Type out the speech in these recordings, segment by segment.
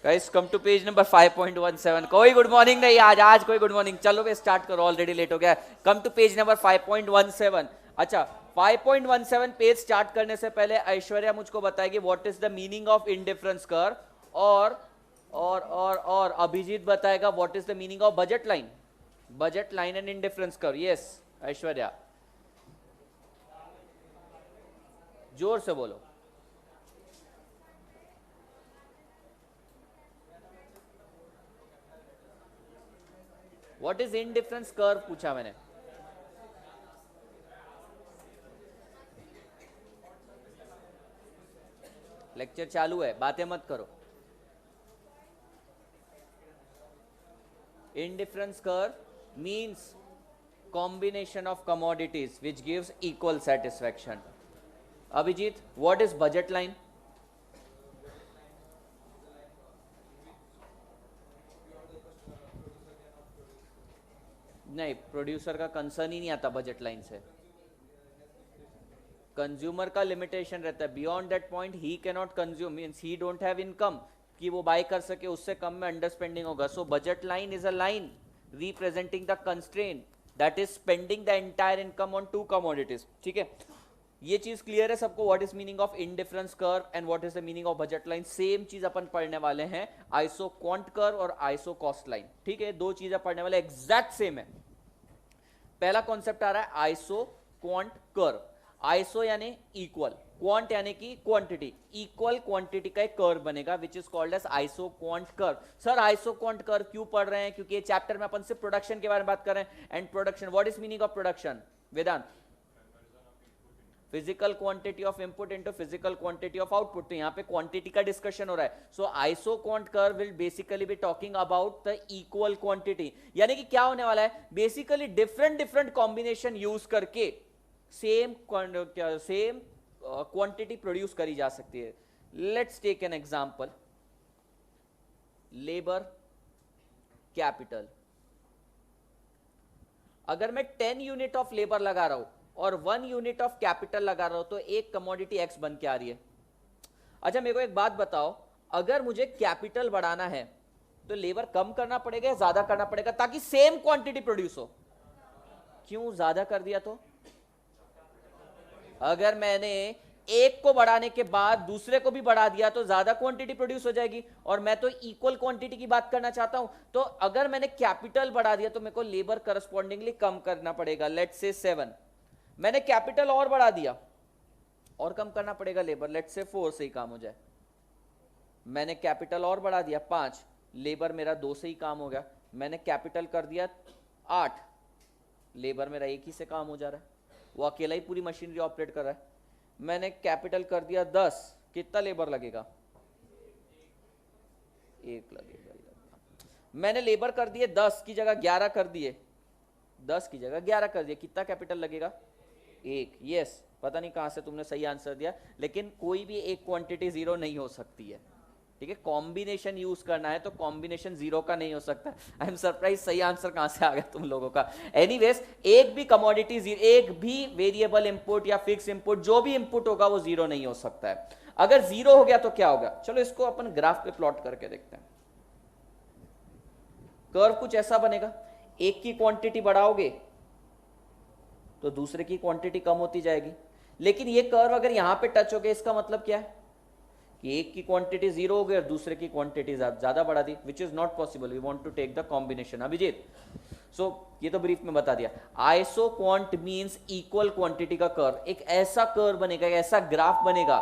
Guys come to page number 5.17. कोई good morning नहीं आज कोई गुड मॉर्निंग. चलो बे स्टार्ट करो, ऑलरेडी लेट हो गया. Come to page number 5.17. अच्छा 5.17 पेज स्टार्ट करने से पहले ऐश्वर्या मुझको बताएगी what is the meaning of indifference curve, और अभिजीत बताएगा what is the meaning of budget line. Budget line and indifference curve. Yes Aishwarya, जोर से बोलो. व्हाट इज इंडिफरेंस कर्व पूछा मैंने. लेक्चर चालू है, बातें मत करो. Indifference curve means combination of commodities which gives equal satisfaction. Abhijit, what is budget line? नहीं, प्रोड्यूसर का कंसर्न ही नहीं आता बजट लाइन से. कंज्यूमर का लिमिटेशन रहता है. Beyond that point he can not consume, means he don't have income कि वो बाय कर सके, उससे कम में अंडर स्पेंडिंग होगा. So budget line is a line representing the constraint that is spending the entire income on to commodities. ठीक है, ये चीज क्लियर है सबको. What is meaning of indifference curve and what is the meaning of budget line. Same चीज अपन पढ़ने वाले हैं, आइसो क्वांट कर्व और आइसो कॉस्ट लाइन. ठीक है, दो चीजें पढ़ने वाले, एग्जैक्ट सेम है. पहला कॉन्सेप्ट आ रहा है आइसो क्वांट कर्व. आइसो यानी इक्वल, क्वांट यानी कि क्वांटिटी. इक्वल क्वांटिटी का एक कर्व बनेगा which is called as iso quant curve. Sir iso quant curve क्यों पढ़ रहे हैं? क्योंकि ये चैप्टर में अपन सिर्फ प्रोडक्शन के बारे में बात कर रहे हैं. And production, what is meaning of production Vedant? Physical quantity of input into physical quantity of output. तो यहाँ पे क्वांटिटी का डिस्कशन हो रहा है. So iso quant curve will basically be talking about the equal quantity. यानी कि क्या होने वाला है, बेसिकली डिफरेंट कॉम्बिनेशन यूज करके सेम क्वांटिटी प्रोड्यूस करी जा सकती है. Let's take an example. Labour capital. अगर मैं 10 यूनिट ऑफ लेबर लगा रहा हूं और 1 यूनिट ऑफ कैपिटल लगा रहा हूं तो एक कमोडिटी एक्स बन के आ रही है. अच्छा मेरे को एक बात बताओ, अगर मुझे कैपिटल बढ़ाना है तो लेबर कम करना पड़ेगा या ज्यादा करना पड़ेगा ताकि सेम क्वांटिटी प्रोड्यूस हो? क्यों ज्यादा कर दिया? तो अगर मैंने एक को बढ़ाने के बाद दूसरे को भी बढ़ा दिया तो ज्यादा क्वांटिटी प्रोड्यूस हो जाएगी, और मैं तो इक्वल क्वांटिटी की बात करना चाहता हूं. तो अगर मैंने कैपिटल बढ़ा दिया तो मेरे को लेबर करस्पॉन्डिंगली कम करना पड़ेगा. Let's say 7. मैंने कैपिटल और बढ़ा दिया और कम करना पड़ेगा लेबर. लेट्स से 4 से ही काम हो जाए. मैंने कैपिटल और बढ़ा दिया 5, लेबर मेरा 2 से ही काम हो गया. मैंने कैपिटल कर दिया 8, लेबर मेरा 1 ही से काम हो जा रहा है, वो अकेला ही पूरी मशीनरी ऑपरेट कर रहा है. मैंने कैपिटल कर दिया 10, कितना लेबर लगेगा? 1 लगेगा. मैंने लेबर कर दिए 10 की जगह 11 कर दिए, 10 की जगह 11 कर दिए, कितना कैपिटल लगेगा? 1. यस, पता नहीं कहां से तुमने सही आंसर दिया, लेकिन कोई भी एक क्वांटिटी जीरो नहीं हो सकती है. ठीक है, कॉम्बिनेशन यूज करना है तो कॉम्बिनेशन जीरो का नहीं हो सकता. आई एम सरप्राइज, सही आंसर कहां से आ गया तुम लोगों का. एनीवेज, एक भी कमोडिटी, एक भी वेरिएबल इंपुट या फिक्स इंपुट, जो भी इंपुट होगा वो जीरो नहीं हो सकता है. अगर जीरो हो गया तो क्या होगा? चलो इसको अपन ग्राफ पे प्लॉट करके देखते हैं. कर्व कुछ ऐसा बनेगा, एक की क्वांटिटी बढ़ाओगे तो दूसरे की क्वांटिटी कम होती जाएगी. लेकिन ये कर्व अगर यहां पे टच हो गया, इसका मतलब क्या है कि एक की क्वांटिटी जीरो हो गई और दूसरे की क्वांटिटी ज्यादा बढ़ा दी, which is not possible. We want to take the combination. Abhijit, so ये तो ब्रीफ में बता दिया. Iso quant means equal quantity का कर्व. एक ऐसा कर्व बनेगा, एक ऐसा ग्राफ बनेगा,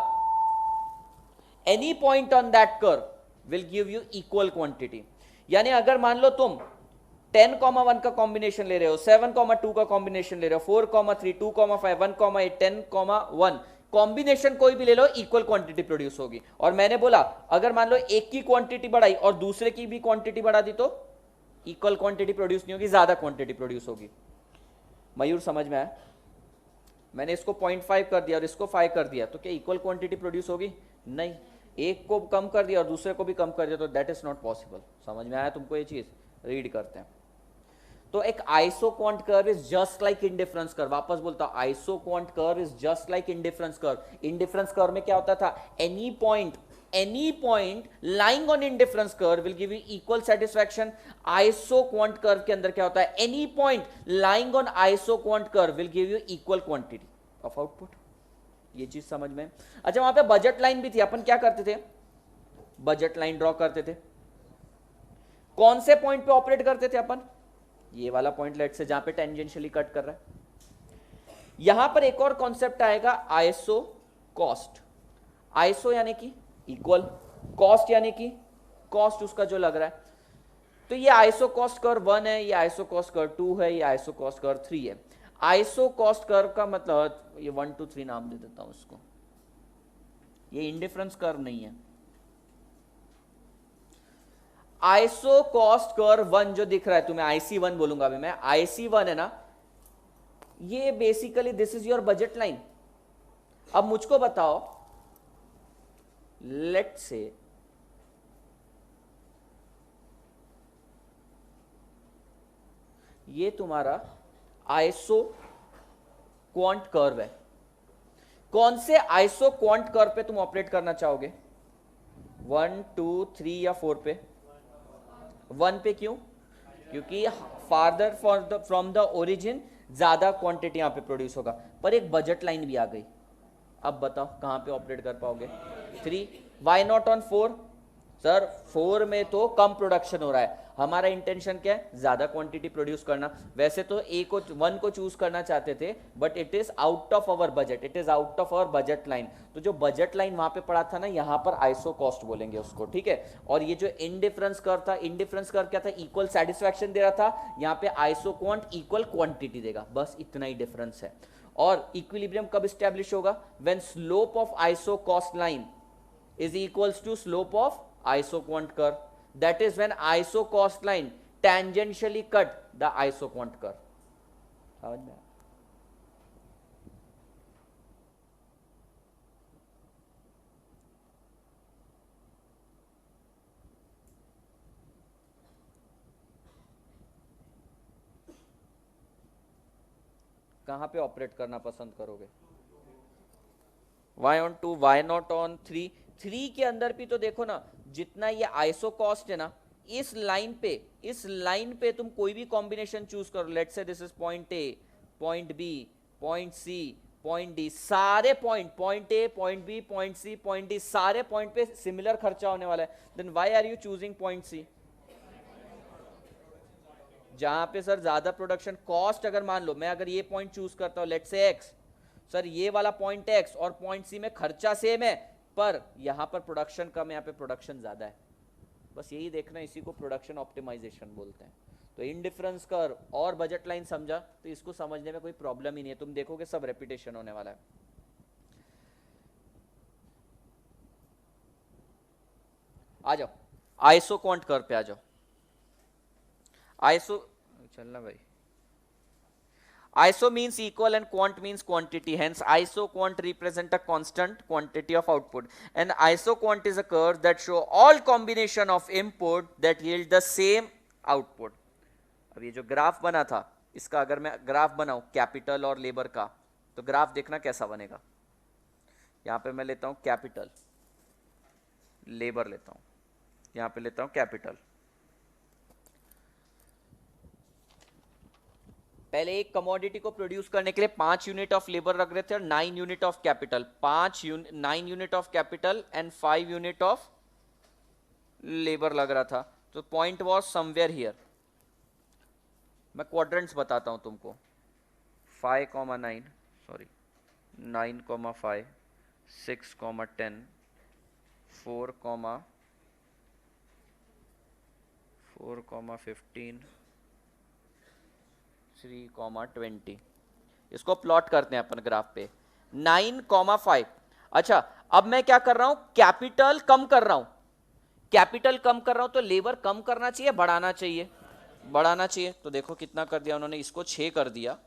any point on that curve will give you equal quantity. यानी अगर मान लो तुम 10,1 का कॉम्बिनेशन ले रहे हो, 7,2 का कॉम्बिनेशन ले रहे हो, 4,3, 2,5, 1,8, 10,1, कॉम्बिनेशन कोई भी ले लो, इक्वल क्वांटिटी प्रोड्यूस होगी. और मैंने बोला अगर मान लो एक की क्वांटिटी बढ़ाई और दूसरे की भी क्वांटिटी बढ़ा दी तो इक्वल क्वांटिटी प्रोड्यूस नहीं होगी, ज्यादा क्वांटिटी प्रोड्यूस होगी. मयूर समझ में आया? मैंने इसको 0.5 कर दिया और इसको 5 कर दिया तो क्या इक्वल क्वांटिटी प्रोड्यूस होगी? नहीं. एक को कम कर दिया और दूसरे को भी कम कर दिया तो दैट इज नॉट पॉसिबल. समझ में आया तुमको ये चीज? रीड करते हैं. तो एक iso quant curve is just like indifference curve. वापस बोलता हूं, iso quant curve is just like indifference curve. Indifference curve में क्या होता था? Any point any point lying on indifference curve will give you equal satisfaction. Isoquant curve के अंदर क्या होता है, any point lying on isoquant curve will give you equal quantity of output. ये चीज समझ में? अच्छा, वहां पे बजट लाइन भी थी, अपन क्या करते थे, बजट लाइन ड्रॉ करते थे, कौन से पॉइंट पे ऑपरेट करते थे अपन, ये वाला पॉइंट लेट से जहां पे टेंजेंशियली कट कर रहा है. यहां पर एक और कॉन्सेप्ट आएगा, आइसो कॉस्ट. आइसो यानी कि इक्वल, कॉस्ट यानी कि कॉस्ट उसका जो लग रहा है. तो ये आइसो कॉस्ट कर्व 1 है, ये आइसो कॉस्ट कर्व 2 है, ये आइसो कॉस्ट कर्व 3 है. आइसो कॉस्ट कर्व का मतलब, ये 1 2 3 नाम दे देता हूं इसको, ये इंडिफरेंस कर्व नहीं है. आइसो कॉस्ट कर्व 1 जो दिख रहा है तुम्हें, IC1 बोलूंगा अभी मैं, IC1 है ना, ये basically this is your budget line. अब मुझको बताओ, लेट से ये तुम्हारा आइसो क्वांट कर्व है, कौन से आइसो क्वांट कर्व पे तुम ऑपरेट करना चाहोगे, 1 2 3 या 4 पे? 1 पे क्यों? क्योंकि फार्दर फ्रॉम द ओरिजिन ज्यादा क्वांटिटी यहां पे प्रोड्यूस होगा. पर एक बजट लाइन भी आ गई, अब बताओ कहां पे ऑपरेट कर पाओगे? 3. Why not on 4? सर 4 में तो कम प्रोडक्शन हो रहा है, हमारा इंटेंशन क्या है, ज्यादा क्वांटिटी प्रोड्यूस करना. वैसे तो 1 को चूज करना चाहते थे, but it is out of our budget, it is out of our budget line. तो जो बजट लाइन वहां पे पड़ा था ना, यहां पर आइसो कॉस्ट बोलेंगे उसको, ठीक है. और ये जो इंडिफरेंस कर्व था, इंडिफरेंस कर्व क्या था, इक्वल सेटिस्फैक्शन दे रहा था. यहां पे आइसो क्वांट इक्वल क्वांटिटी देगा, बस इतना ही डिफरेंस है. और इक्विलिब्रियम कब स्टैब्लिश होगा, when slope of iso cost line is equals to slope of isoquant curve. That is when iso cost line tangentially cut the isoquant curve. समझ में? कहां पे ऑपरेट करना पसंद करोगे? y on 2, y not on 3. 3 के अंदर भी तो देखो ना, जितना ये आइसो कॉस्ट है ना, इस लाइन पे तुम कोई भी कॉम्बिनेशन चूज करो. Let's say this is point A, point B, point C, point D, सारे point A, point B, point C, point D, सारे पॉइंट पे सिमिलर खर्चा होने वाला है. Then why are you choosing point C? जहां पे सर ज्यादा प्रोडक्शन कॉस्ट, अगर मान लो मैं अगर ये पॉइंट चूज करता हूं, लेट्स से एक्स, सर ये वाला पॉइंट एक्स और पॉइंट सी में खर्चा सेम है, पर यहां पर प्रोडक्शन कम है, यहां पे प्रोडक्शन ज्यादा है. बस यही देखना, इसी को प्रोडक्शन ऑप्टिमाइजेशन बोलते हैं. तो इंडिफरेंस कर्व और बजट लाइन समझा, तो इसको समझने में कोई प्रॉब्लम ही नहीं है. तुम देखोगे सब रेपिटेशन होने वाला है. आ जाओ आइसो क्वांट कर्व पे आ जाओ. आइसो चलना भाई. Iso means equal and quant means quantity. Hence, isoquant represent a constant quantity of output. And isoquant is a curve that show all combination of input that yield the same output. अब ये जो graph बना था, इसका अगर मैं graph बनाऊं capital और लेबर का, तो ग्राफ देखना कैसा बनेगा. यहां पे मैं लेता हूं कैपिटल, लेबर लेता हूं, यहां पे लेता हूं कैपिटल. पहले एक कमोडिटी को प्रोड्यूस करने के लिए 5 यूनिट ऑफ लेबर रख रहे थे और 9 unit of capital. 9 unit of capital and 5 unit of labour लग रहा था. तो पॉइंट वाज समवेयर हियर. मैं क्वाड्रेंट्स बताता हूं तुमको. 5,9 सॉरी 9,5 6,10 4,15 3,20. इसको प्लॉट करते हैं अपन ग्राफ पे. 9,5. अच्छा, अब मैं क्या कर रहा हूं, कैपिटल कम कर रहा हूं. कैपिटल कम कर रहा हूं तो लेबर कम करना चाहिए, बढ़ाना चाहिए? बढ़ाना चाहिए. तो देखो कितना कर दिया उन्होंने, इसको 6 कर दिया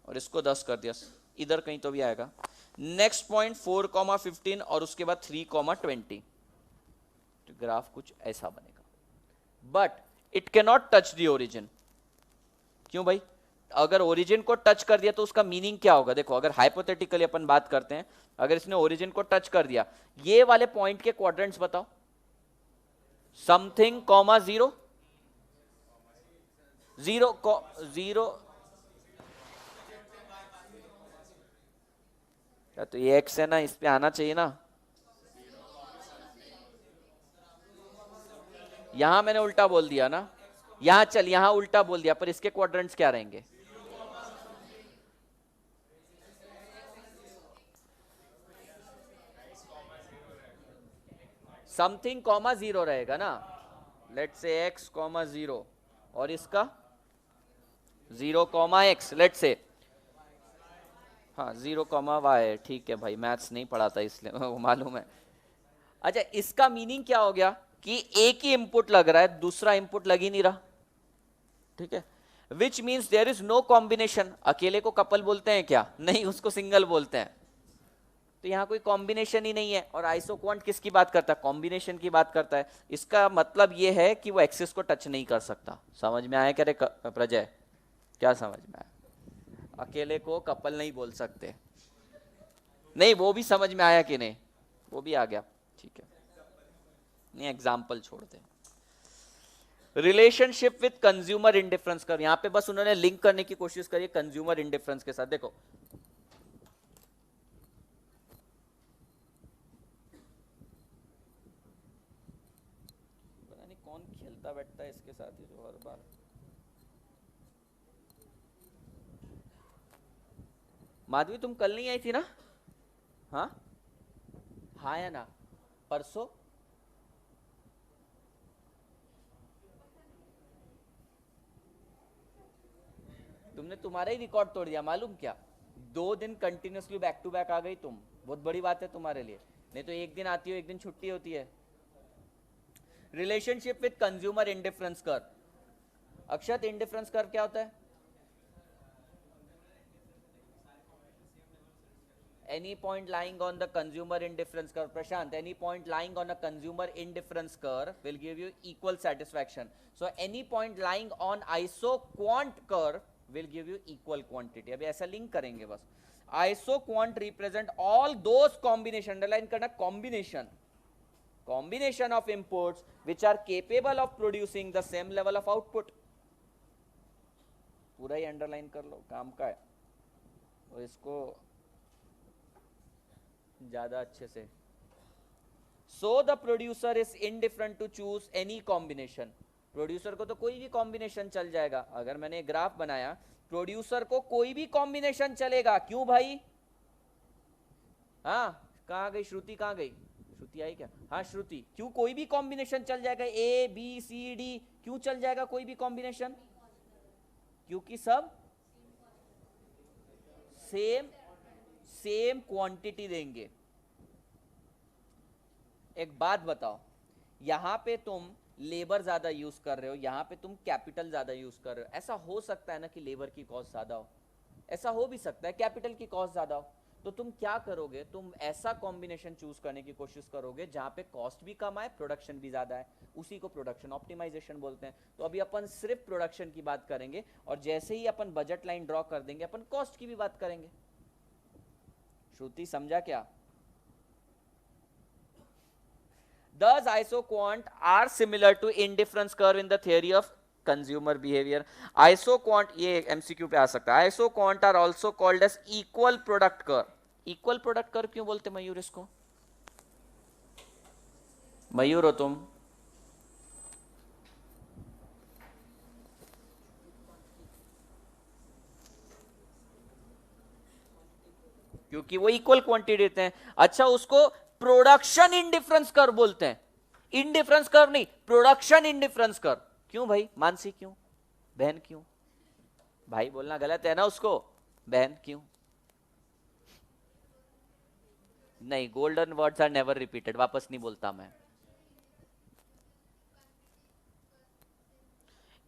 और इसको 10 कर दिया. इधर कहीं तो भी आएगा. नेक्स्ट पॉइंट 4,15 और उसके बाद 3,20. तो ग्राफ कुछ ऐसा बनेगा. But it can not touch the origin. क्यों भाई? अगर ओरिजिन को टच कर दिया तो उसका मीनिंग क्या होगा? देखो, अगर हाइपोथेटिकली अपन बात करते हैं, अगर इसने ओरिजिन को टच कर दिया, ये वाले पॉइंट के क्वाड्रेंट्स बताओ। Something comma zero, zero zero, तो ये एक्स है ना, इस पे आना चाहिए ना। यहां मैंने उल्टा बोल दिया ना, यहां चल, यहां उल्टा बोल दिया, पर इसके क्वाड्रेंट्स क्या रहेंगे? समथिंग कॉमा जीरो रहेगा ना, let's say x comma zero, और इसका zero comma x, let's say, हाँ जीरो कॉमा वाई, ठीक है भाई, मैथ्स नहीं पढ़ा था इसलिए वो मालूम है। अच्छा, इसका मीनिंग क्या हो गया कि एक ही इंपुट लग रहा है, दूसरा इंपुट लग ही नहीं रहा, ठीक है। Which means there is no combination. अकेले को कपल बोलते हैं क्या? नहीं, उसको सिंगल बोलते हैं। तो यहां कोई कॉम्बिनेशन ही नहीं है। और आइसोक्वांट किसकी बात करता है? कॉम्बिनेशन की बात करता है। इसका मतलब यह है कि वो एक्सिस को टच नहीं कर सकता। समझ में आया क्या रे प्रजय? क्या समझ में आया? अकेले को कपल नहीं बोल सकते। नहीं, वो भी समझ में आया कि नहीं? वो भी आ गया, ठीक है। नहीं, एग्जाम्पल छोड़ दे। रिलेशनशिप विद कंज्यूमर इंडिफरेंस कर, यहां पे बस उन्होंने लिंक करने की कोशिश करी कंज्यूमर इंडिफरेंस के साथ। देखो, पता नहीं कौन खेलता बैठता है इसके साथ ही जो हर बार। माधवी, तुम कल नहीं आई थी ना? हाँ हाँ या ना? परसों तुमने तुम्हारा ही रिकॉर्ड तोड़ दिया, मालूम क्या? 2 दिन कंटिन्यूसली बैक टू बैक आ गई तुम, बहुत बड़ी बात है तुम्हारे लिए। नहीं तो एक दिन आती हो, एक दिन छुट्टी होती है। रिलेशनशिप विद कंज्यूमर इंडिफरेंस कर। अक्षत, इंडिफरेंस कर क्या होता है? Any point lying on the consumer indifference curve. Prashant, any point lying on a consumer indifference curve will give you equal satisfaction. So any point lying on isoquant curve will give you equal quantity. अभी ऐसा link करेंगे बस। isoquant represent all those combination, underline करना, combination of inputs which are capable of producing the same level of output. पूरा ही underline कर लो, काम का है। और इसको ज्यादा अच्छे से। So the producer is indifferent to choose any combination. Producer को तो कोई भी कॉम्बिनेशन चल जाएगा। अगर मैंने ग्राफ बनाया, प्रोड्यूसर को कोई भी कॉम्बिनेशन चलेगा। क्यों भाई? हाँ, कहाँ गई श्रुति? कहाँ गई श्रुति? आई क्या? हाँ श्रुति, क्यों कोई भी कॉम्बिनेशन चल जाएगा? ए बी सी डी, क्यों चल जाएगा कोई भी कॉम्बिनेशन? क्योंकि सब सेम क्वांटिटी देंगे। एक बात बताओ, यहां पे तुम लेबर ज्यादा यूज कर रहे हो, यहां पे तुम कैपिटल ज्यादा यूज कर रहे हो। ऐसा हो सकता है ना कि लेबर की कॉस्ट ज्यादा हो, ऐसा हो भी सकता है कैपिटल की कॉस्ट ज्यादा हो। तो तुम क्या करोगे? तुम ऐसा कॉम्बिनेशन चूज करने की कोशिश करोगे जहां पे कॉस्ट भी कम आए, प्रोडक्शन भी ज्यादा है। उसी को प्रोडक्शन ऑप्टिमाइजेशन बोलते हैं। तो अभी अपन सिर्फ प्रोडक्शन की बात करेंगे, और जैसे ही अपन बजट लाइन ड्रॉ कर देंगे, अपन कॉस्ट की भी बात करेंगे। श्रुति, समझा क्या? Thus isoquant are similar to indifference curve in the theory of consumer behavior. Isoquant, ये MCQ पे आ सकता है। Isoquant are also called as equal product curve. Equal product curve क्यों बोलते मयूर इसको? मयूर हो तुम? क्योंकि वो इक्वल क्वांटिटी देते हैं। अच्छा, उसको प्रोडक्शन इंडिफरेंस कर्व बोलते हैं। इंडिफरेंस कर्व नहीं, प्रोडक्शन इंडिफरेंस कर्व। क्यों भाई? मानसी क्यों? बहन क्यों? भाई बोलना गलत है ना उसको, बहन क्यों? नहीं, golden words are never repeated, वापस नहीं बोलता मैं।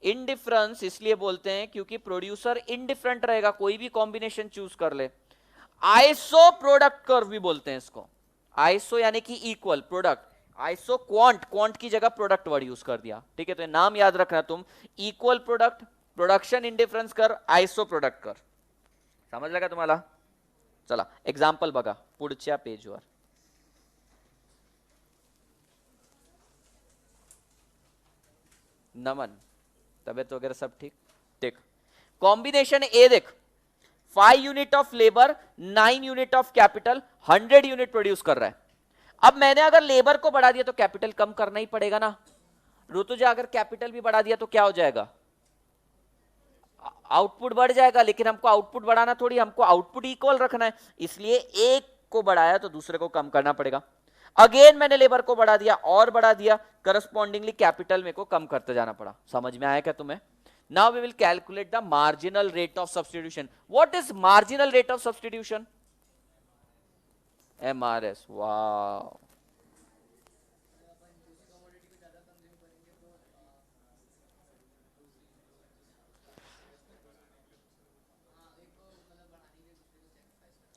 इंडिफरेंस इसलिए बोलते हैं क्योंकि प्रोड्यूसर इंडिफरेंट रहेगा, कोई भी कॉम्बिनेशन चूज कर ले। आइसो प्रोडक्ट कर्व भी बोलते हैं इसको। आइसो यानी कि equal, product. Iso quant, quant की जगह प्रोडक्ट वर्ड यूज कर दिया, ठीक है। तो नाम याद रखना तुम, इक्वल प्रोडक्ट, प्रोडक्शन इंडिफरन्स कर, आयसो प्रोडक्ट कर. समजलं का तुम्हाला? चला एक्झाम्पल बघा पुढच्या पेजवर. नमन, तबियत वगैरह सब ठीक? देख कॉम्बिनेशन ए, देख 5 unit of labour, 9 unit of capital, 100 unit produce कर रहा है. अब मैंने अगर लेबर को बढ़ा दिया तो कैपिटल कम करना ही पड़ेगा ना. ऋतुजा अगर कैपिटल भी बढ़ा दिया तो क्या हो जाएगा? आउटपुट बढ़ जाएगा. लेकिन हमको आउटपुट बढ़ाना थोड़ी, हमको आउटपुट इक्वल रखना है. इसलिए एक को बढ़ाया तो दूसरे को कम करना पड़ेगा. अगेन मैंने लेबर को बढ़ा दिया और बढ़ा दिया, करस्पॉन्डिंगली कैपिटल में को कम करते जाना पड़ा. समझ में आया क्या तुम्हें? Now we will calculate the marginal rate of substitution. What is marginal rate of substitution? MRS. वाह,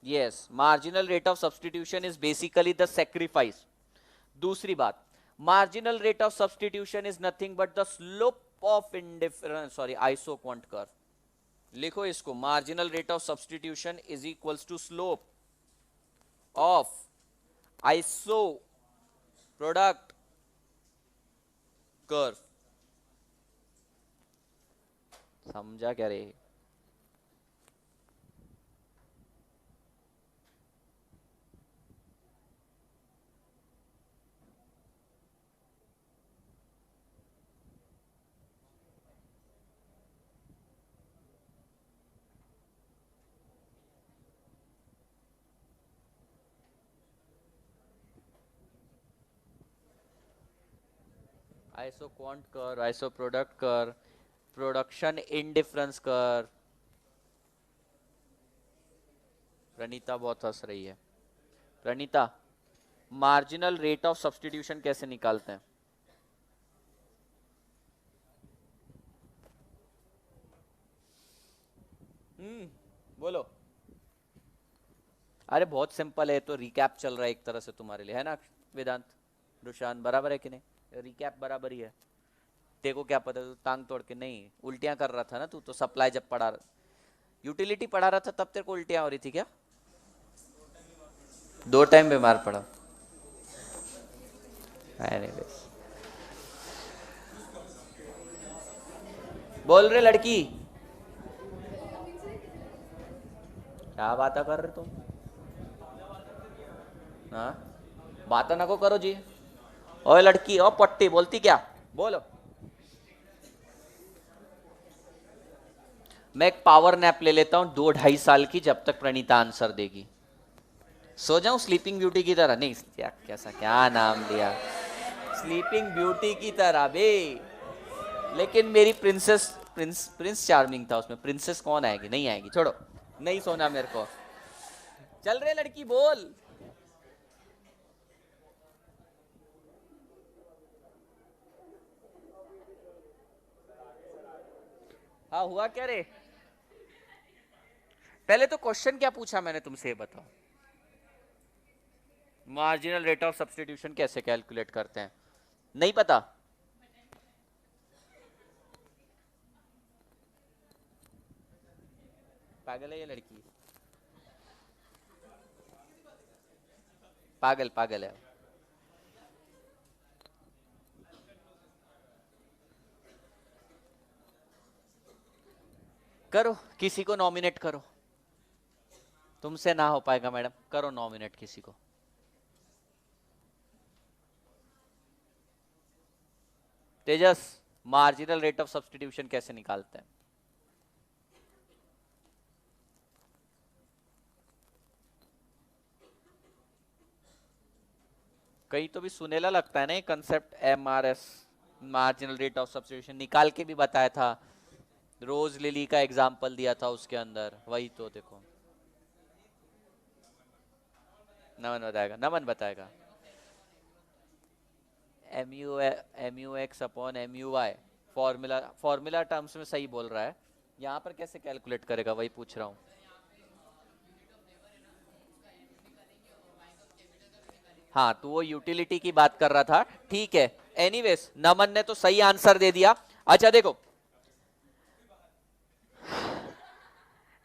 yes, marginal rate of substitution is basically the sacrifice. दूसरी बात, marginal rate of substitution is nothing but the slope of indifference, sorry, isoquant curve. लिखो इसको, marginal rate of substitution is equals to slope of iso product curve. समझा क्या रे? Iso quant curve, iso product curve, production indifference curve. Praneeta बहुत हंस रही है. Praneeta, marginal rate of substitution कैसे निकालते हैं? बोलो. अरे बहुत सिंपल है, तो रिकैप चल रहा है एक तरह से तुम्हारे लिए, है ना वेदांत? रुशान, बराबर है कि नहीं? रिकैप बराबर ही है. देखो क्या पता तू टांग तोड़ के, नहीं उल्टियां कर रहा था ना तू तो. सप्लाई जब पढ़ा, यूटिलिटी पढ़ा रहा था तब तेरे को उल्टियां हो रही थी क्या? 2 टाइम बीमार पड़ा. बोल रहे लड़की, क्या बात कर रहे तुम? हाँ, बात नको करो जी. ओए लड़की, ओ पट्टी, बोलती क्या? बोलो. मैं एक पावर नैप ले लेता हूं 2-2.5 साल की, जब तक प्रणीता आंसर देगी. सो जाऊं स्लीपिंग ब्यूटी की तरह? नहीं, कैसा क्या नाम दिया, स्लीपिंग ब्यूटी की तरह बे. लेकिन मेरी प्रिंसेस, प्रिंस चार्मिंग था उसमें. प्रिंसेस कौन आएगी? नहीं आएगी, छोड़ो, नहीं सोना मेरे को. चल रहे लड़की, बोल. हाँ, हुआ क्या रे? पहले तो क्वेश्चन क्या पूछा मैंने तुमसे, ये बताओ. मार्जिनल रेट ऑफ सब्स्टिट्यूशन कैसे कैलकुलेट करते हैं? नहीं पता? पागल है ये लड़की, पागल पागल है. करो, किसी को नॉमिनेट करो. तुमसे ना हो पाएगा मैडम, करो नॉमिनेट किसी को. तेजस, मार्जिनल रेट ऑफ सब्स्टिट्यूशन कैसे निकालते हैं? कहीं तो भी सुनेला लगता है ना ये concept. MRS, marginal rate of substitution, निकाल के भी बताया था. रोज लिली का एग्जाम्पल दिया था उसके अंदर. वही तो देखो, नमन बताएगा, नमन बताएगा. MUX upon MUY, formula terms में सही बोल रहा है. यहां पर कैसे कैलकुलेट करेगा, वही पूछ रहा हूं. हाँ, तो वो यूटिलिटी की बात कर रहा था. ठीक है, एनीवेज नमन ने तो सही आंसर दे दिया. अच्छा देखो,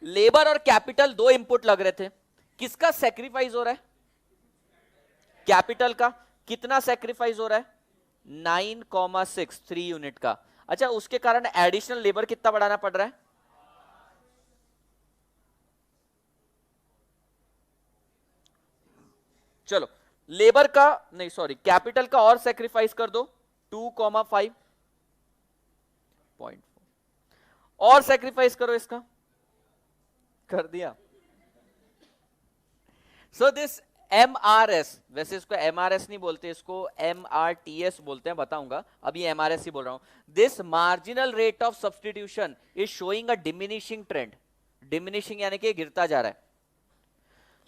लेबर और कैपिटल दो इनपुट लग रहे थे, किसका सेक्रीफाइस हो रहा है? कैपिटल का। कितना सेक्रीफाइस हो रहा है? 9,6 3 यूनिट का। अच्छा, उसके कारण एडिशनल लेबर कितना बढ़ाना पड़ रहा है? चलो लेबर का नहीं, सॉरी, कैपिटल का और सेक्रीफाइस कर दो 2,5.4 और सेक्रीफाइस करो इसका, कर दिया। सो दिस MRS, वैसे इसको MRS नहीं बोलते, इसको MRTS बोलते हैं, बताऊंगा, अभी MRS ही बोल रहा हूं। This marginal rate of substitution is showing a diminishing trend. Diminishing यानी कि गिरता जा रहा है।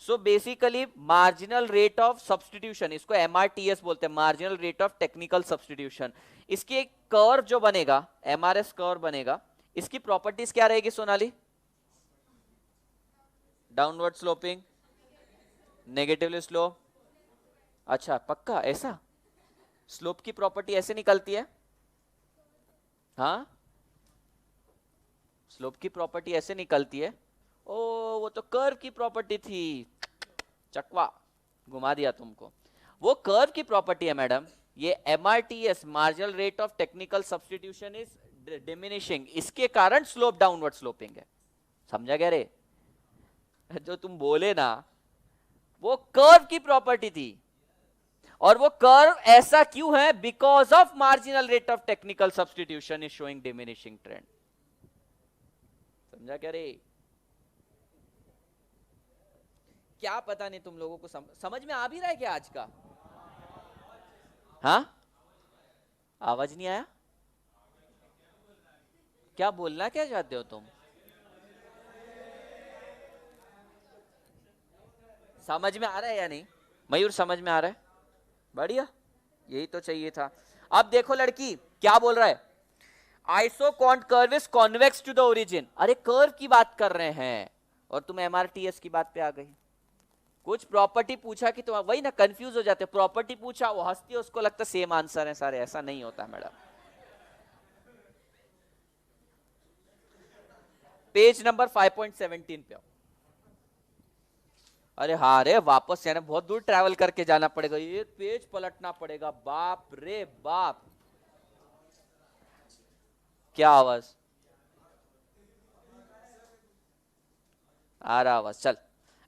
So basically marginal rate of substitution, इसको MRTS बोलते हैं, marginal rate of technical substitution. इसकी एक कर्व जो बनेगा, MRS कर्व बनेगा, इसकी प्रॉपर्टीज क्या रहेगी Sonali? Downward sloping, negatively slope. अच्छा पक्का ऐसा? स्लोप की प्रॉपर्टी ऐसे निकलती है? हाँ, स्लोप की प्रॉपर्टी ऐसे निकलती है। ओ वो तो कर्व की प्रॉपर्टी थी, चकवा घुमा दिया तुमको। वो कर्व की प्रॉपर्टी है मैडम। ये MRTS, marginal rate of technical substitution is diminishing, इसके कारण स्लोप डाउनवर्ड स्लोपिंग है। समझा क्या रे? जो तुम बोले ना, वो कर्व की प्रॉपर्टी थी। और वो कर्व ऐसा क्यों है? Because of marginal rate of technical substitution is showing diminishing trend. समझा क्या रे? क्या पता नहीं तुम लोगों को समझ में आ भी रहा है क्या आज का? हाँ, आवाज नहीं आया? क्या बोलना क्या चाहते हो तुम? समझ में आ रहा है या नहीं? मयूर समझ में आ रहा है? बढ़िया, यही तो चाहिए था। अब देखो लड़की क्या बोल रहा है, isoquant curve is convex to the origin. अरे कर्व की बात कर रहे हैं और तुम MRTS की बात पे आ गई। कुछ प्रॉपर्टी पूछा कि तुम वही ना, कंफ्यूज हो जाते। प्रॉपर्टी पूछा, वो हंसती है, उसको लगता सेम आंसर है सारे। ऐसा नहीं होता मैडम। पेज नंबर 5.17 पे आओ। अरे हाँ रे, वापस यानी बहुत दूर ट्रैवल करके जाना पड़ेगा, एक पेज पलटना पड़ेगा, बाप रे बाप। क्या आवाज आ रहा? आवाज चल,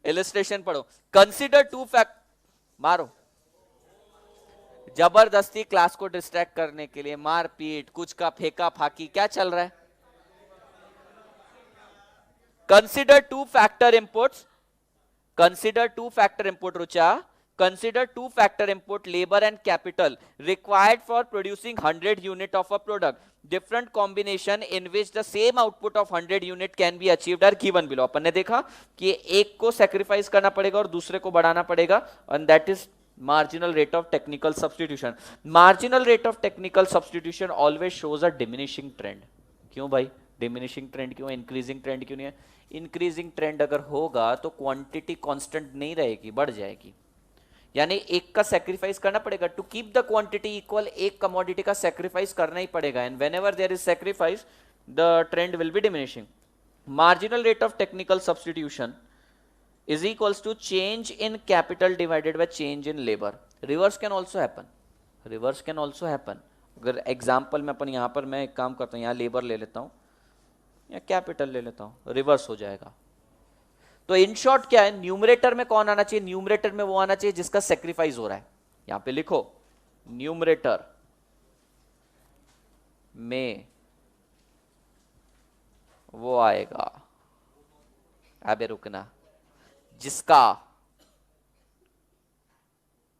इलस्ट्रेशन पढ़ो। कंसीडर टू फैक्ट, मारो जबरदस्ती क्लास को डिस्ट्रैक्ट करने के लिए, मारपीट, कुछ का फेंका फाकी, क्या चल रहा है? Consider two factor inputs, consider two factor input rucha, consider two factor input labor and capital required for producing 100 unit of a product. Different combination in which the same output of 100 unit can be achieved are given below. अपन ने देखा कि एक को sacrifice करना पड़ेगा और दूसरे को बढ़ाना पड़ेगा, and that is marginal rate of technical substitution. Marginal rate of technical substitution always shows a diminishing trend. क्यों भाई डिमिनिशिंग ट्रेंड क्यों? इंक्रीजिंग ट्रेंड क्यों नहीं है? इंक्रीजिंग ट्रेंड अगर होगा तो क्वांटिटी कांस्टेंट नहीं रहेगी, बढ़ जाएगी। यानी एक का सेक्रीफाइस करना पड़ेगा to keep the quantity equal. एक कमोडिटी का सेक्रीफाइस करना ही पड़ेगा, and whenever there is sacrifice the trend will be diminishing. Marginal rate of technical substitution is equals to change in capital divided by change in labour. Reverse can also happen, reverse can also happen. अगर example में अपन यहाँ पर, मैं एक काम करता हूँ, यहाँ लेबर ले लेता हूँ या कैपिटल ले लेता हूं, रिवर्स हो जाएगा। तो इन शॉर्ट क्या है, न्यूमरेटर में कौन आना चाहिए? न्यूमरेटर में वो आना चाहिए जिसका सेक्रीफाइस हो रहा है। यहां पे लिखो, न्यूमरेटर में वो आएगा, अबे रुकना, जिसका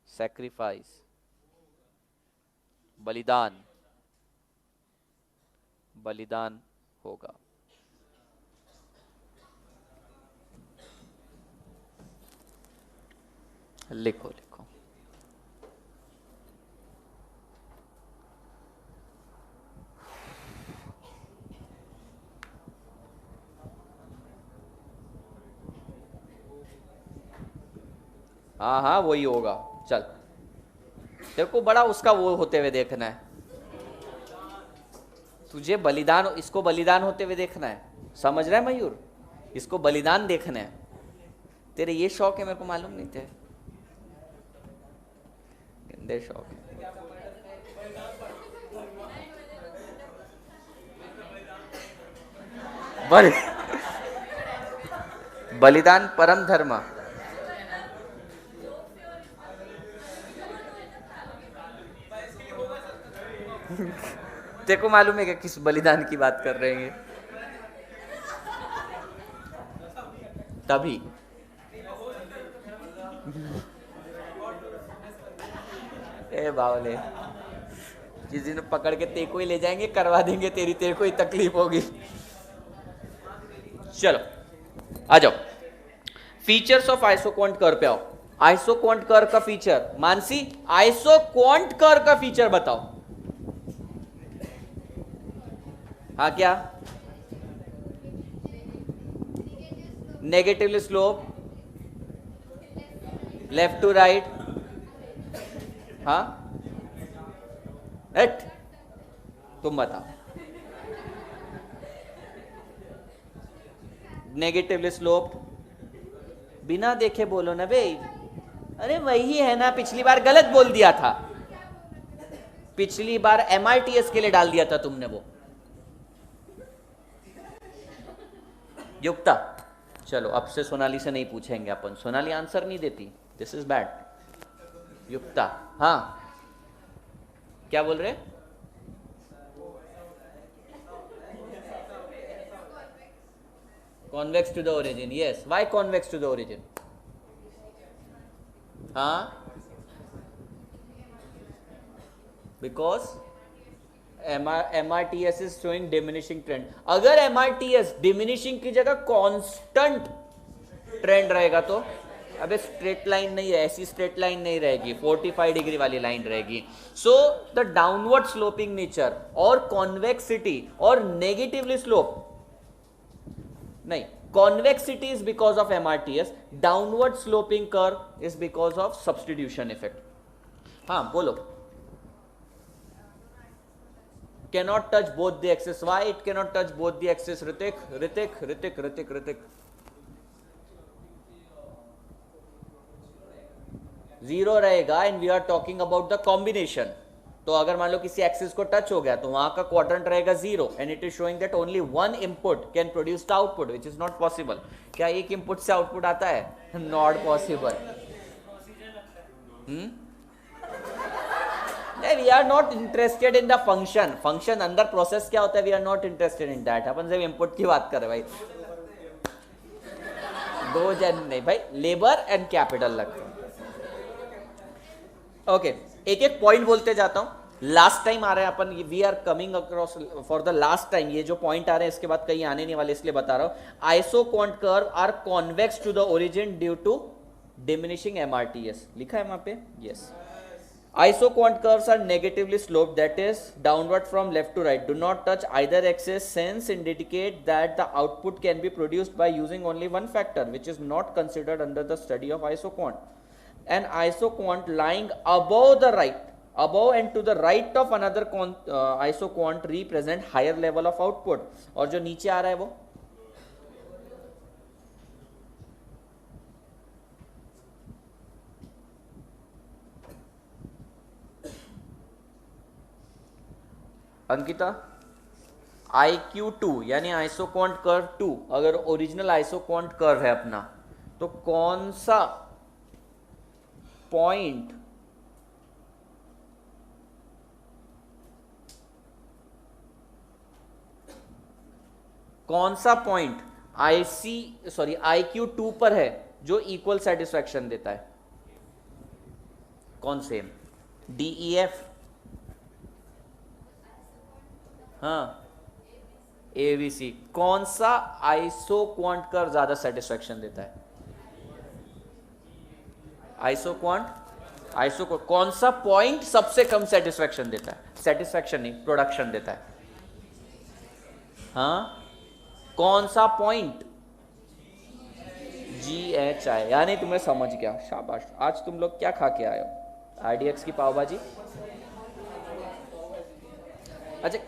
सेक्रीफाइस, बलिदान, बलिदान होगा। लिखो लिखो, हाँ हाँ वही होगा। चल देखो, बड़ा उसका वो होते हुए देखना है तुझे, बलिदान, इसको बलिदान होते हुए देखना है। समझ रहा है मयूर? इसको बलिदान देखना है। तेरे ये शौक है, मेरे को मालूम नहीं थे, गंदे शौक है। बलिदान परम धर्म। तेरे को मालूम है कि किस बलिदान की बात कर रहे हैं? तभी ए बावले, जिस दिन पकड़ के तेरे को ही ले जाएंगे, करवा देंगे, तेरे को ही तकलीफ होगी। चलो आ जाओ, फीचर्स ऑफ आइसोक्वांट कर्व पे आओ। आइसोक्वांट कर्व का फीचर, मानसी आइसोक्वांट कर्व का फीचर बताओ। हाँ क्या? Negatively slope, left to right, हाँ एट, तुम बताओ। नेगेटिवली स्लोप, बिना देखे बोलो ना भाई। अरे वही है ना, पिछली बार गलत बोल दिया था, पिछली बार MRTS के लिए डाल दिया था तुमने वो। युक्ता, चलो अब से सोनाली से नहीं पूछेंगे अपन, सोनाली आंसर नहीं देती, दिस इज बैड। युक्ता, हाँ क्या बोल रहे? Convex to the origin, yes. Why convex to the origin? Because MRTS is showing diminishing trend. अगर MRTS diminishing की जगह constant trend रहेगा तो अबे स्ट्रेट लाइन नहीं है, ऐसी स्ट्रेट लाइन नहीं रहेगी, 45 डिग्री वाली लाइन रहेगी। So the downward sloping nature और कॉन्वेक्सिटी और नेगेटिवली स्लोप नहीं, convexity is because of MRTS, downward sloping curve is because of substitution effect. हाँ बोलो। Cannot touch both the axes. Why it cannot touch both the axes? Ritik. Zero रहेगा and we are talking about the combination. तो अगर मान लो किसी axis को touch हो गया तो वहां का क्वाड्रेंट रहेगा zero and it is showing that only one input can produce the output which is not possible. क्या एक इनपुट से आउटपुट आता है? Not possible. We are not interested in the function. Function अंदर प्रोसेस क्या होता है, we are not interested in that. अपन जब इनपुट की बात कर रहे भाई, दो जन नहीं भाई, लेबर एंड कैपिटल लगते हैं। ओके, एक एक पॉइंट बोलते जाता हूं। लास्ट टाइम आ रहे हैं अपन, we are coming across for the last time. ये जो पॉइंट आ रहे हैं इसके बाद कहीं आने नहीं वाले, इसलिए बता रहा हूं। Isoquant curve are convex to the origin due to diminishing MRTS। लिखा है वहां पे? Yes. Isoquant curves are negatively sloped, that is downward from left to right, do not touch either axis, sense indicate that the output can be produced by using only one factor, which is not considered under the study of isoquant. An isoquant lying above the right, above and to the right of another isoquant represent higher level of output. और जो नीचे आ रहा है वो Ankita, IQ2 यानी isoquant curve 2 अगर original isoquant curve है अपना, तो कौन सा पॉइंट IQ2 पर है जो इक्वल सेटिस्फैक्शन देता है? कौन से? DEF, हाँ ABC। कौन सा आइसोक्वांट कर्व ज्यादा सेटिस्फैक्शन देता है? आइसोक्वांट कौन सा पॉइंट सबसे कम सेटिस्फैक्शन देता है? सेटिस्फैक्शन नहीं, प्रोडक्शन देता है। हाँ, कौन सा पॉइंट? GHI, यानी तुम्हें समझ गया, शाबाश। आज तुम लोग क्या खा के आए हो? RDX की पाव भाजी। अच्छा,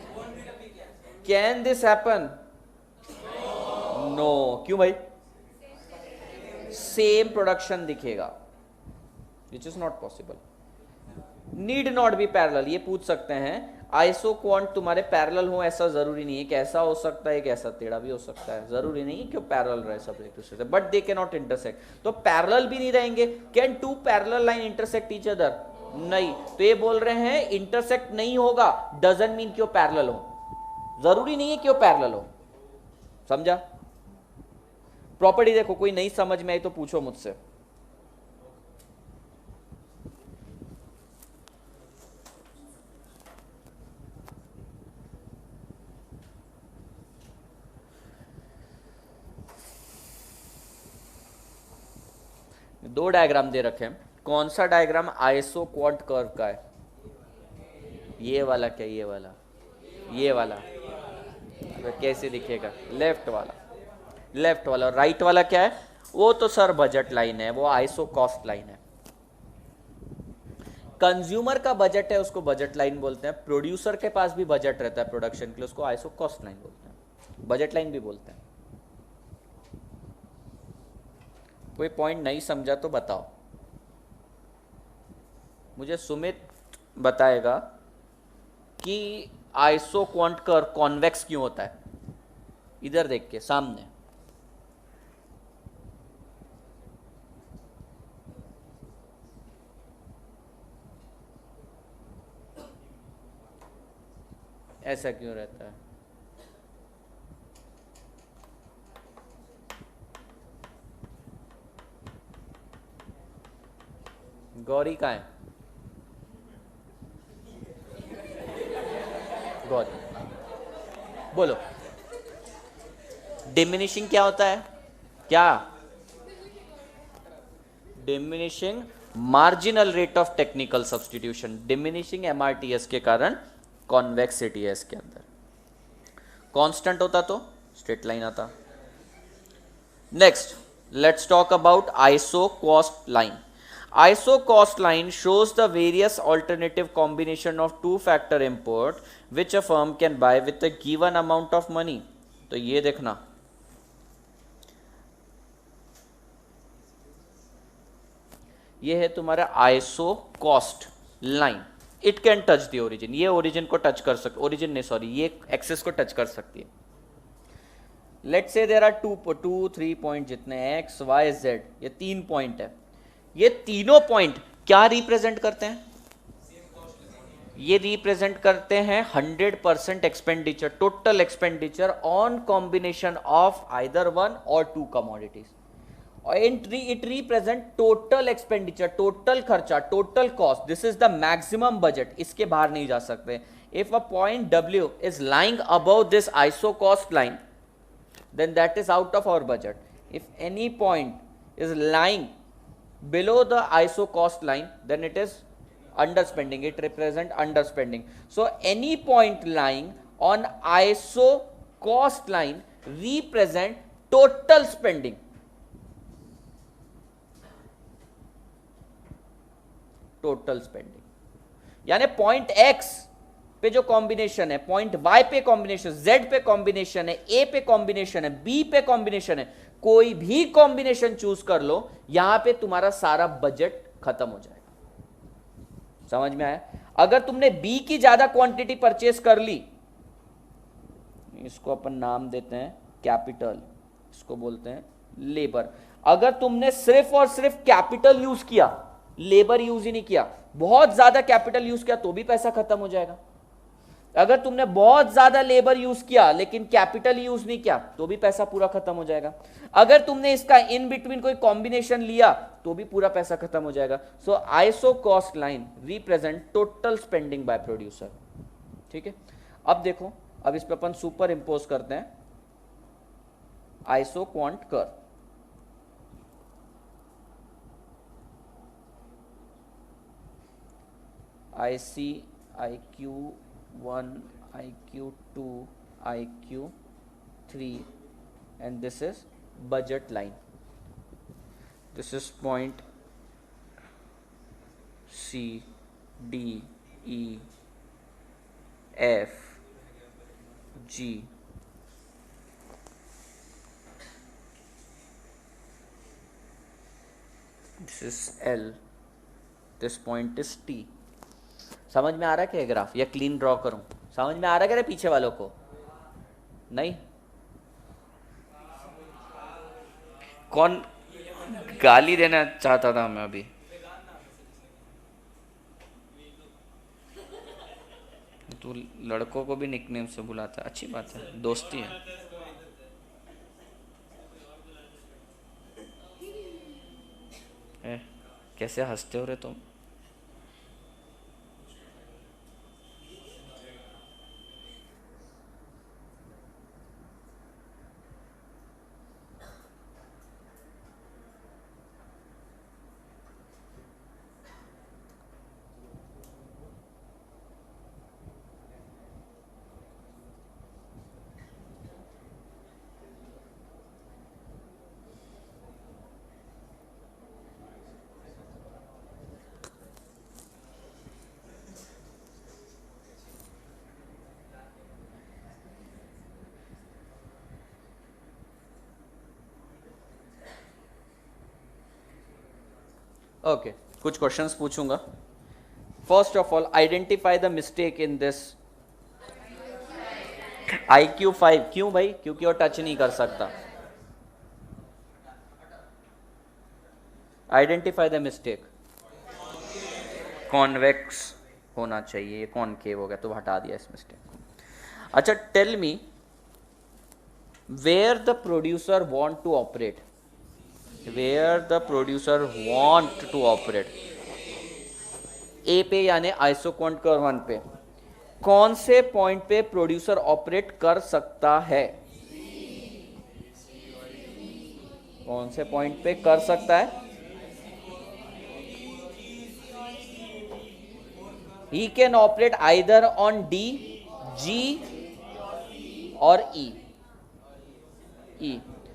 कैन दिस हैपन? नो, क्यों भाई? सेम प्रोडक्शन दिखेगा, विच is not possible. Need not be parallel. ये पूछ सकते हैं आइसो क्वांट तुम्हारे पैरेलल हो, ऐसा जरूरी नहीं है. कैसा हो सकता है, कैसा टेढ़ा भी हो सकता है, जरूरी नहीं कि पैरेलल रहे सब एक दूसरे से, but they can not intersect. तो पैरेलल भी नहीं रहेंगे. Can two parallel line intersect each other? नहीं. तो ये बोल रहे हैं इंटरसेक्ट नहीं होगा, डजंट मीन कि वो पैरेलल हो. जरूरी नहीं है कि वो पैरेलल हो. समझा? प्रॉपर्टी देखो, कोई नहीं समझ में आई तो पूछो मुझसे. दो डायग्राम दे रखे हैं. कौन सा डायग्राम आइसो क्वांट कर्व का है? ये वाला क्या? ये वाला, ये वाला. तो कैसे दिखेगा? लेफ्ट वाला. लेफ्ट वाला. राइट वाला क्या है? वो तो सर बजट लाइन है, वो आइसो कॉस्ट लाइन है. कंज्यूमर का बजट है, उसको बजट लाइन बोलते हैं. प्रोड्यूसर के पास भी बजट रहता है प्रोडक्शन के लिए, उसको आइसो कॉस्ट लाइन बोलते हैं, बजट लाइन भी बोलते हैं. कोई पॉइंट नहीं समझा तो बताओ मुझे. सुमित बताएगा कि आइसो क्वांट कर्व कॉन्वेक्स क्यों होता है. इधर देख के सामने. ऐसा क्यों रहता है? गौरी कहाँ है? गौरी बोलो. डिमिनिशिंग क्या होता है? क्या? Diminishing marginal rate of technical substitution. Diminishing MRTS के कारण कॉन्वेक्सिटी है इसके अंदर. कांस्टेंट होता तो स्ट्रेट लाइन आता. Next let's talk about iso cost line. Iso cost line shows the various alternative combination of two factor input which a firm can buy with a given amount of money. तो ये देखना, ये है तुम्हारा iso cost line. It can touch the origin. ये origin को touch कर सकती, ओरिजिन नहीं सॉरी, ये एक्सेस को टच कर सकती है. Let's say there are two 3 point जितने एक्स वाई जेड, ये 3 पॉइंट है. ये तीनों पॉइंट क्या रिप्रेजेंट करते हैं? ये रिप्रेजेंट करते हैं 100% expenditure, total expenditure on combination of either one और two commodities. It represent total expenditure, total खर्चा, total cost. This is the maximum budget, इसके बाहर नहीं जा सकते. If a point W is lying above this iso cost line, then that is out of our budget. If any point is lying below the ISO cost line, then it is underspending. It represents underspending. So any point lying on ISO cost line represent total spending. Total spending. यानी point X पे जो combination है, point Y पे combination, Z पे combination है, A पे combination है, B पे कॉम्बिनेशन है, कोई भी कॉम्बिनेशन चूज कर लो, यहां पे तुम्हारा सारा बजट खत्म हो जाएगा. समझ में आया? अगर तुमने B की ज्यादा क्वांटिटी परचेस कर ली, इसको अपन नाम देते हैं कैपिटल, इसको बोलते हैं लेबर. अगर तुमने सिर्फ और सिर्फ कैपिटल यूज किया, लेबर यूज ही नहीं किया, बहुत ज्यादा कैपिटल यूज किया, तो भी पैसा खत्म हो जाएगा. अगर तुमने बहुत ज्यादा लेबर यूज किया लेकिन कैपिटल यूज नहीं किया, तो भी पैसा पूरा खत्म हो जाएगा. अगर तुमने इसका इन बिटवीन कोई कॉम्बिनेशन लिया, तो भी पूरा पैसा खत्म हो जाएगा. So iso cost line represent total spending by producer. ठीक है. अब देखो, अब इस पे अपन सुपर इंपोज करते हैं iso quant curve. IQ1, IQ2, IQ3, and this is budget line. This is point C, D, E, F, G, this is L, this point is T। समझ में आ रहा है क्या ग्राफ, या क्लीन ड्रॉ करूं? समझ में आ रहा है क्या पीछे वालों को? नहीं? कौन गाली देना चाहता था मैं अभी? तू लड़कों को भी निकनेम से बुलाता है, अच्छी बात है, दोस्ती है। कैसे हंसते हो रे तुम? ओके, कुछ क्वेश्चंस पूछूंगा। First of all, identify the mistake in this IQ5। क्यों भाई? क्योंकि वो टच नहीं कर सकता। Identify the mistake. कॉन्वेक्स होना चाहिए, कॉनकेव हो गया तो हटा दिया इस मिस्टेक को। अच्छा, tell me where the producer want to operate, where the producer want to operate. A पे यानी आइसोक्वांट कर्व 1 पे कौन से पॉइंट पे प्रोड्यूसर ऑपरेट कर सकता है? कौन से पॉइंट पे कर सकता है? He can operate either on D, G और E।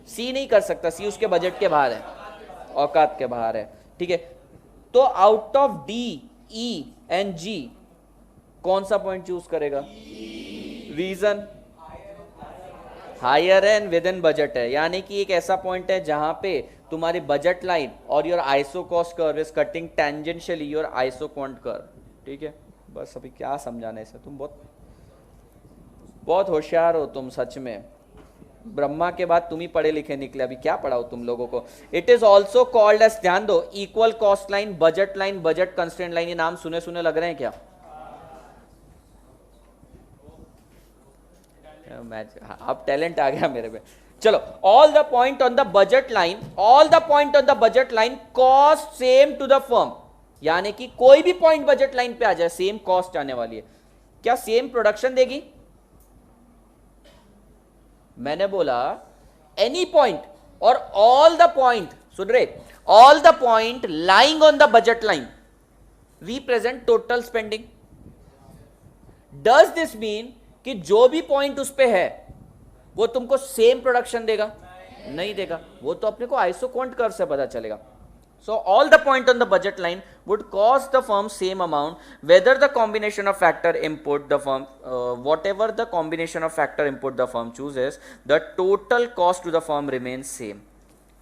C नहीं कर सकता, C उसके बजट के बाहर है, औकात के बाहर है, ठीक है। तो out of D, E and G कौन सा पॉइंट चूज करेगा? Region higher and within budget है, यानी कि एक ऐसा पॉइंट है जहां पे तुम्हारी बजट लाइन और your iso cost curve is cutting tangentially your isoquant curve, ठीक है। बस अभी क्या समझाने से, तुम बहुत होशियार हो तुम, सच में ब्रह्मा के बाद तुम ही पढ़े लिखे निकले, अभी क्या पढ़ाओ तुम लोगों को। It is also called as, ध्यान दो, equal cost line, budget constraint line. ये नाम सुने सुने लग रहे हैं क्या? अब टैलेंट आ गया मेरे पे। चलो, all the point on the budget line, all the point on the budget line cost same to the firm, यानी कि कोई भी पॉइंट बजट लाइन पे आ जाए सेम कॉस्ट आने वाली है। क्या सेम प्रोडक्शन देगी? मैंने बोला एनी पॉइंट और ऑल द पॉइंट, सुन रहे, all the point lying on the budget line represent total spending. Does this mean कि जो भी पॉइंट उस पे है वो तुमको सेम प्रोडक्शन देगा? नहीं देगा, वो तो अपने को आइसोक्वांट कर्व से पता चलेगा। So all the point on the budget line would cost the firm same amount, whether the combination of factor input the firm, whatever the combination of factor input the firm chooses, the total cost to the firm remains same।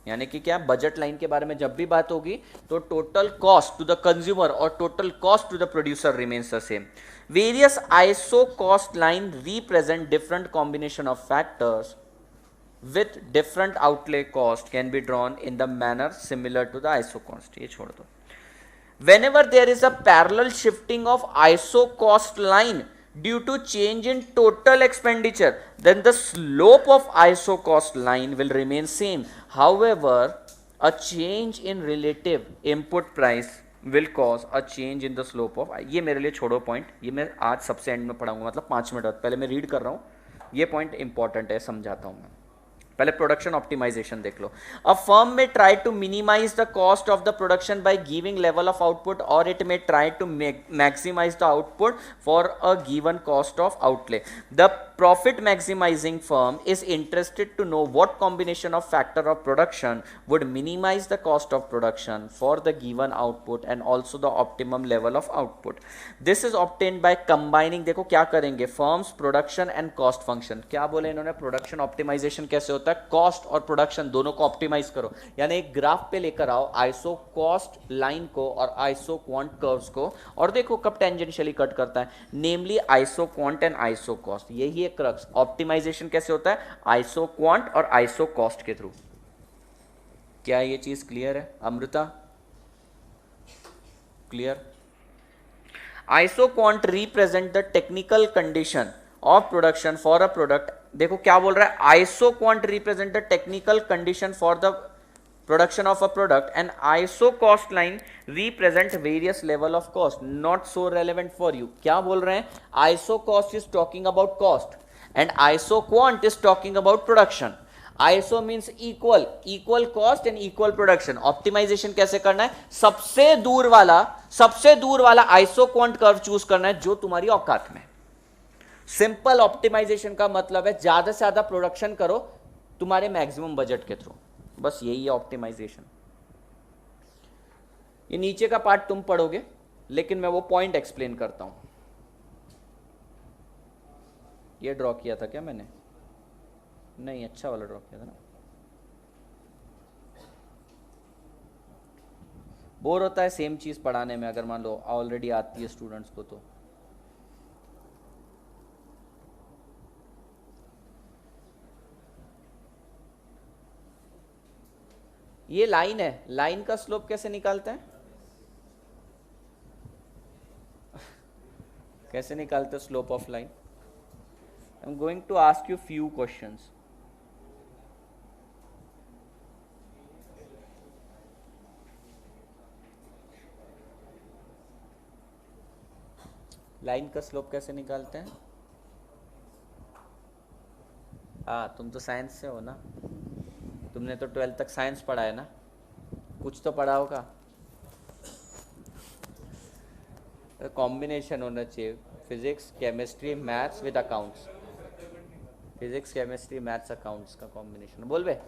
यानी कि क्या, budget line के बारे में जब भी बात होगी तो total cost to the consumer और total cost to the producer remains the same. Various iso cost line represent different combination of factors with different outlay cost can be drawn in the manner similar to the ISO cost। ये छोड़ दो। Whenever there is a parallel shifting of ISO cost line due to change in total expenditure, then the slope of ISO cost line will remain same. However, a change in relative input price will cause a change in the slope of। ये मेरे लिए छोड़ो point, ये मैं आज सबसे and में पढ़ाऊंगा, मतलब 5 मिनट बाद। पहले मैं रीड कर रहा हूँ, ये पॉइंट इंपॉर्टेंट है, समझाता हूँ मैं। पहले प्रोडक्शन ऑप्टिमाइजेशन देख लो। A firm may try to minimize the cost of the production by giving level of output, और it may try to maximize the output for a given cost of outlay. The profit maximizing firm is interested to know what combination of factor of production would minimize the cost of production for the given output and also the optimum level of output. This is obtained by combining, देखो क्या करेंगे, firms production and cost function। क्या बोले इन्होंने, production optimization कैसे होता होता है कॉस्ट और प्रोडक्शन दोनों को ऑप्टिमाइज करो, यानी एक ग्राफ पे लेकर आओ आइसो कॉस्ट लाइन को और आइसो क्वांट कर्व्स को, और देखो कब टेंजेंशियली कट करता है, namely isoquant and isocost. यही है क्रक्स। ऑप्टिमाइजेशन कैसे होता है? आइसो क्वांट और आइसो कॉस्ट के थ्रू। क्या ये चीज क्लियर है Amrita? Clear? Isoquant represent the technical condition of production for a product. देखो क्या बोल रहा है, iso quant represent the technical condition for the production of a product and iso cost line represent various level of cost, not so relevant for you. क्या बोल रहे हैं? Iso cost is talking about cost and isoquant is talking about production. Iso means equal, equal cost and equal production. Optimization कैसे करना है? सबसे दूर वाला आइसो क्वांट कर्व चूज करना है जो तुम्हारी औकात में। सिंपल ऑप्टिमाइजेशन का मतलब है ज्यादा से ज्यादा प्रोडक्शन करो तुम्हारे मैक्सिमम बजट के थ्रू, बस यही है ऑप्टिमाइजेशन। ये नीचे का पार्ट तुम पढ़ोगे, लेकिन मैं वो पॉइंट एक्सप्लेन करता हूं। ये ड्रॉ किया था क्या मैंने? नहीं, अच्छा वाला ड्रॉ किया था ना। बोर होता है सेम चीज पढ़ाने में, अगर मान लो ऑलरेडी आती है स्टूडेंट्स को तो। ये लाइन है, लाइन का स्लोप कैसे निकालते हैं? कैसे निकालते slope of line? I am going to ask you few questions. Line का स्लोप कैसे निकालते हैं? हाँ, तुम तो साइंस से हो ना, तुमने तो 12th तक साइंस पढ़ा है ना, कुछ तो पढ़ा होगा। कॉम्बिनेशन होना चाहिए, physics chemistry maths with accounts. Physics chemistry maths accounts का कॉम्बिनेशन। बोल बे,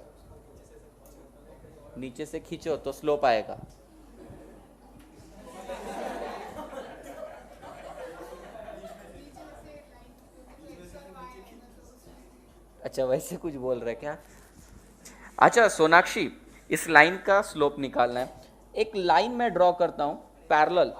नीचे से खींचो तो स्लोप आएगा। अच्छा, वैसे कुछ बोल रहे क्या? अच्छा सोनाक्षी, इस लाइन का स्लोप निकालना है। एक लाइन मैं ड्रॉ करता हूं पैरेलल।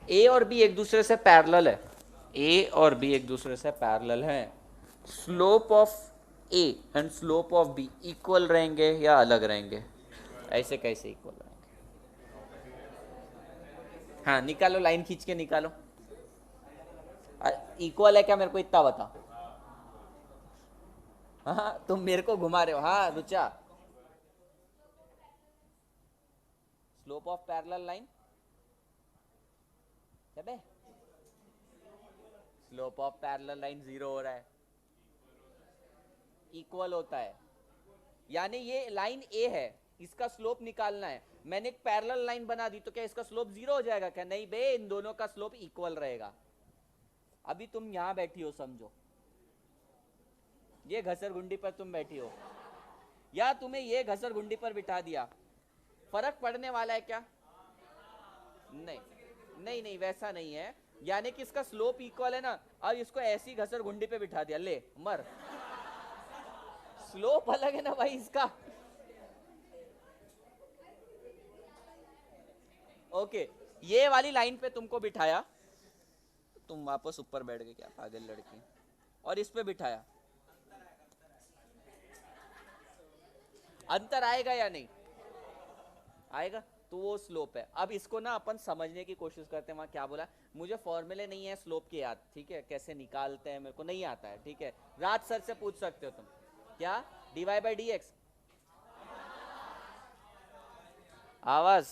ए और बी एक दूसरे से पैरेलल है, ए और बी एक दूसरे से पैरेलल है। Slope of A and slope of B equal रहेंगे या अलग रहेंगे? ऐसे कैसे इक्वल रहेंगे? हाँ निकालो, लाइन खींच के निकालो। इक्वल है क्या मेरे को इतना बता। हाँ तुम मेरे को घुमा रहे हो। हाँ Rucha, slope of parallel line slope of parallel line 0 हो रहा है, इक्वल होता है। यानी ये लाइन ए है, इसका स्लोप निकालना है। मैंने एक पैरेलल लाइन बना दी तो क्या इसका स्लोप 0 हो जाएगा क्या? नहीं बे, इन दोनों का स्लोप इक्वल रहेगा। अभी तुम यहां बैठी हो, समझो ये घसरगुंडी पर तुम बैठी हो, या तुम्हें ये घसरगुंडी पर बिठा दिया, फर्क पड़ने वाला है क्या? नहीं नहीं नहीं, वैसा नहीं है। यानी कि इसका स्लोप इक्वल है ना, अब इसको ऐसी घसरगुंडी पे बिठा दिया, ले मर। स्लोप अलग है ना भाई इसका। ओके, ये वाली लाइन पे तुमको बिठाया, तुम वापस ऊपर बैठ गए क्या पागल लड़की, और इस पे बिठाया, अंतर आएगा या नहीं आएगा? तो वो स्लोप है। अब इसको ना अपन समझने की कोशिश करते हैं। वहां क्या बोला? मुझे फॉर्मूले नहीं है स्लोप के याद, ठीक है, कैसे निकालते हैं मेरे को नहीं आता है, ठीक है, राज सर से पूछ सकते हो तुम। क्या? dy by dx। आवाज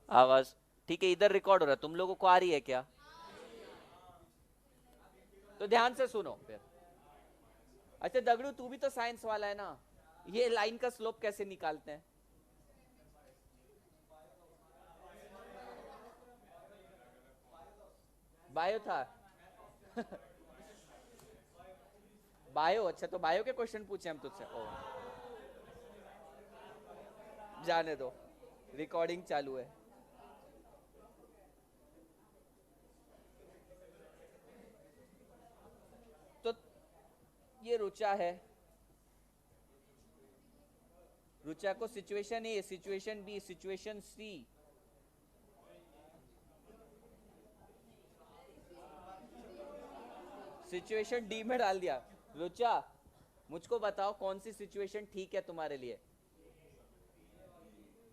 आवाज ठीक है, इधर रिकॉर्ड हो रहा है, तुम लोगों को आ रही है क्या? तो ध्यान से सुनो फिर। अच्छा दगड़ू, तू भी तो साइंस वाला है ना, ये लाइन का स्लोप कैसे निकालते हैं? बायो था। बायो, अच्छा तो बायो के क्वेश्चन पूछे हम तुझसे। ओ जाने दो, रिकॉर्डिंग चालू है। तो ये रुचा है, रुचा को situation A, situation B, situation C. Situation D में डाल दिया। रुचा मुझको बताओ कौन सी सिचुएशन ठीक है तुम्हारे लिए?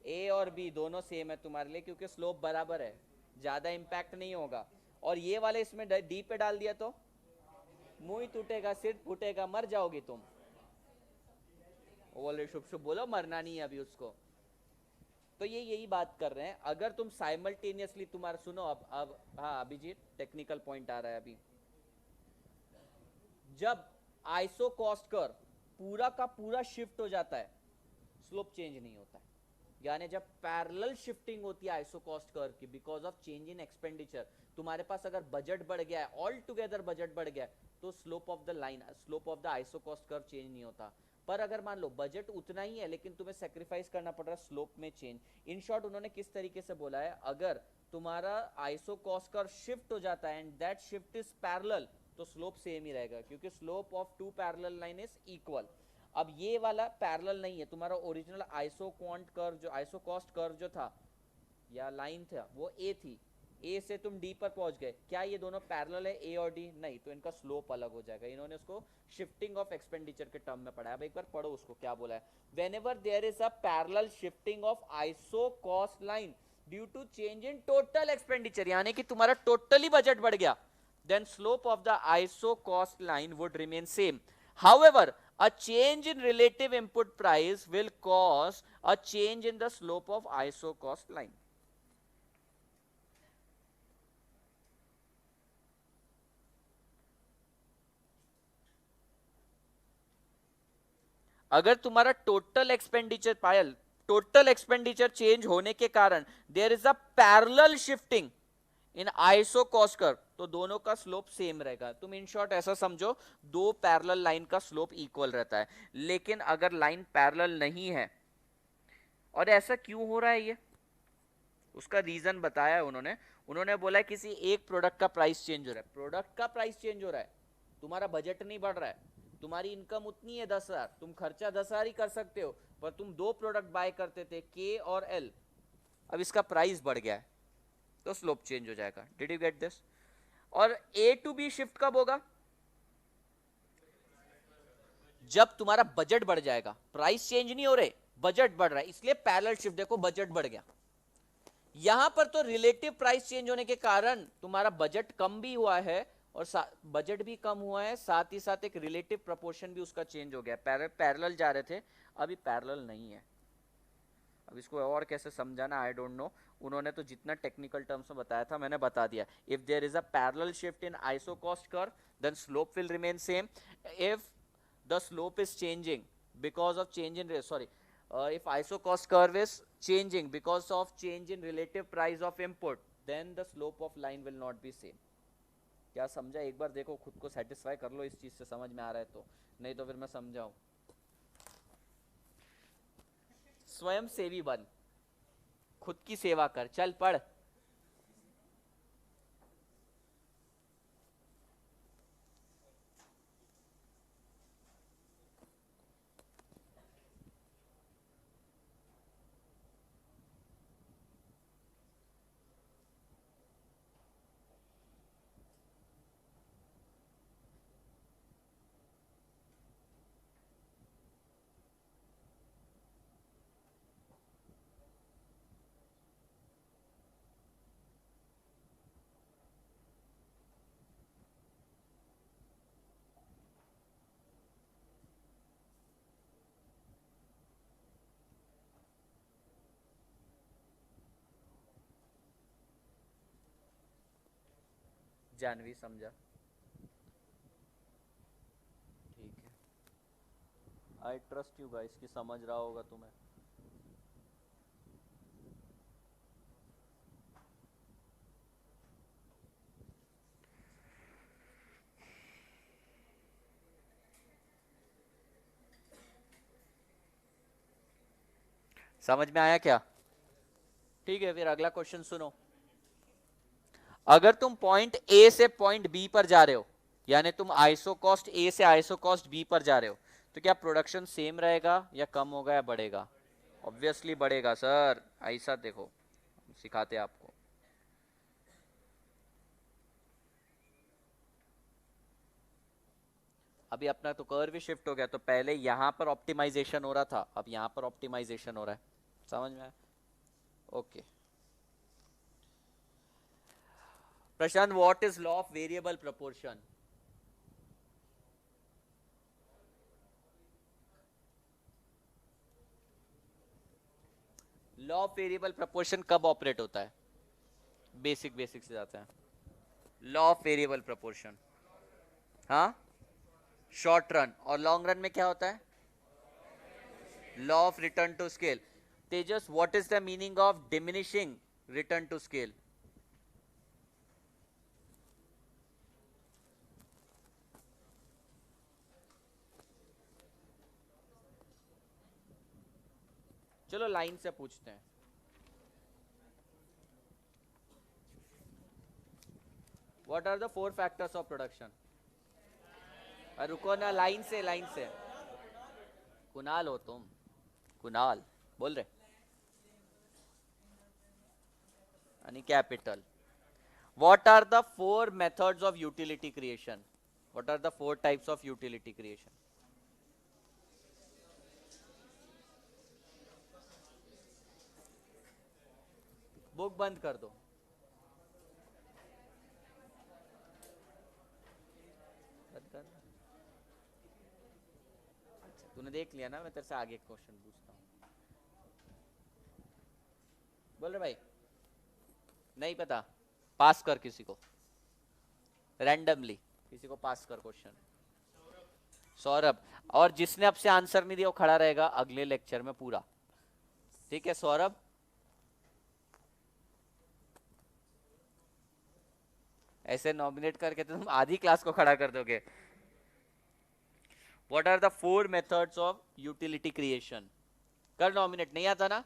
ए और बी दोनों सेम है तुम्हारे लिए, क्योंकि स्लोप बराबर है, ज्यादा इंपैक्ट नहीं होगा। और ये वाले इसमें डी पे डाल दिया तो मुंह ही टूटेगा, सिर फूटेगा, मर जाओगी तुम। बोले शुभ शुभ बोलो, मरना नहीं है अभी उसको। तो ये यही बात कर रहे हैं, अगर तुम साइमल्टेनियसली तुम्हारा सुनो अब हाँ अभिजीत टेक्निकल पॉइंट आ रहा है अभी। जब आइसो कॉस्ट कर पूरा का पूरा शिफ्ट हो जाता है, स्लोप चेंज नहीं होता है। यानी जब पैरेलल शिफ्टिंग होती है आइसो कॉस्ट कर्व की, because of change in expenditure, तुम्हारे पास अगर बजट बढ़ गया है, ऑल टुगेदर बजट बढ़ गया है, तो slope of the line, slope of the iso cost curve change नहीं होता। पर अगर मान लो बजट उतना ही है लेकिन तुम्हें सेक्रीफाइस करना पड़ रहा है स्लोप में चेंज। इन शॉर्ट उन्होंने किस तरीके से बोला है, अगर तुम्हारा आइसो कॉस्ट कर्व शिफ्ट हो जाता है and that shift is parallel, तो स्लोप सेम ही रहेगा, क्योंकि slope of two parallel line is equal. अब ये वाला पैरेलल नहीं है, तुम्हारा ओरिजिनल आइसो क्वांट कर्व जो आइसो कॉस्ट कर्व जो था या लाइन था वो ए थी, ए से तुम डी पर पहुंच गए, क्या ये दोनों पैरेलल है ए और डी? नहीं, तो इनका स्लोप अलग हो जाएगा। इन्होंने उसको शिफ्टिंग ऑफ एक्सपेंडिचर के टर्म में पढ़ा। अब एक बार पढ़ो उसको क्या बोला है। Whenever there is a parallel shifting of iso cost line due to change in total expenditure, यानी कि तुम्हारा टोटली बजट बढ़ गया, then slope of the iso cost line would remain same. However, a change in relative input price will cause a change in the slope of iso cost line. अगर तुम्हारा total expenditure Payal, total expenditure change होने के कारण there is a parallel shifting in iso cost curve, तो दोनों का slope same रहेगा। तुम इन शॉर्ट ऐसा समझो, दो पैरेलल लाइन का स्लोप इक्वल रहता है। लेकिन अगर लाइन पैरेलल नहीं है, और ऐसा क्यों हो रहा है ये, उसका रीजन बताया है उन्होंने। उन्होंने बोला है किसी एक प्रोडक्ट का प्राइस चेंज हो रहा है, प्रोडक्ट का प्राइस चेंज हो रहा है, तुम्हारा बजट नहीं बढ़ रहा है, तुम्हारी इनकम उतनी है 10,000, तुम खर्चा 10,000 ही कर सकते हो, पर तुम दो प्रोडक्ट बाय करते थे के और एल, अब इसका प्राइस बढ़ गया है, तो स्लोप चेंज हो जाएगा। Did you get this? और ए टू बी शिफ्ट कब होगा? जब तुम्हारा बजट बढ़ जाएगा, प्राइस चेंज नहीं हो रहे, बजट बढ़ रहा है, इसलिए पैरेलल शिफ्ट। देखो बजट बढ़ गया, यहां पर तो रिलेटिव प्राइस चेंज होने के कारण तुम्हारा बजट कम भी हुआ है और बजट भी कम हुआ है, साथ ही साथ एक रिलेटिव प्रोपोर्शन भी उसका चेंज हो गया। पैरेलल जा रहे थे, अभी पैरेलल नहीं है। अब इसको और कैसे समझाना आई डोंट नो। उन्होंने तो जितना टेक्निकल टर्म्स में बताया था मैंने बता दिया। If there is a parallel shift in iso cost curve then slope will remain same. If the slope is changing because of change in sorry if iso cost curve is changing because of change in relative price of input, then the slope of line will not be same. क्या समझा? एक बार देखो, खुद को satisfy कर लो इस चीज से, समझ में आ रहा है तो, नहीं तो फिर मैं समझाऊं। स्वयं सेवी बन, खुद की सेवा कर, चल पढ़। जानवी समझा? ठीक है, आई ट्रस्ट यू गाइस कि समझ रहा होगा तुम्हें। समझ में आया क्या? ठीक है, फिर अगला क्वेश्चन सुनो। अगर तुम पॉइंट ए से पॉइंट बी पर जा रहे हो, यानी तुम आइसोकॉस्ट ए से आइसोकॉस्ट बी पर जा रहे हो, तो क्या प्रोडक्शन सेम रहेगा या कम होगा या बढ़ेगा? ऑब्वियसली बढ़ेगा सर, ऐसा देखो सिखाते हैं आपको। अभी अपना तो कर्व भी शिफ्ट हो गया, तो पहले यहां पर ऑप्टिमाइजेशन हो रहा था, अब यहां पर ऑप्टिमाइजेशन हो रहा है। समझ में आया? Okay. Prashant, what is law of variable proportion? Law of variable proportion कब ऑपरेट होता है? बेसिक से जाते हैं। लॉ ऑफ वेरिएबल प्रोपोर्शन, हाँ, शॉर्ट रन। और लॉन्ग रन में क्या होता है? Law of return to scale. Tejas, what is the meaning of diminishing return to scale? चलो लाइन से पूछते हैं। What are the 4 factors of production? रुको ना, लाइन से, लाइन से। कुणाल हो तुम? कुणाल बोल रहे? यानी capital. What are the 4 methods of utility creation? What are the 4 types of utility creation? Book बंद कर दो। बंद कर। अच्छा, तूने देख लिया ना, मैं तेरे से आगे क्वेश्चन पूछता हूँ। बोल रहे भाई? नहीं पता? पास कर किसी को, रैंडमली किसी को पास कर क्वेश्चन। सौरभ। और जिसने अब से आंसर नहीं दिया वो खड़ा रहेगा अगले लेक्चर में पूरा, ठीक है सौरभ? ऐसे नॉमिनेट करके तो तुम आधी क्लास को खड़ा कर दोगे। What are the 4 methods of utility creation? कर नॉमिनेट, नहीं आता ना?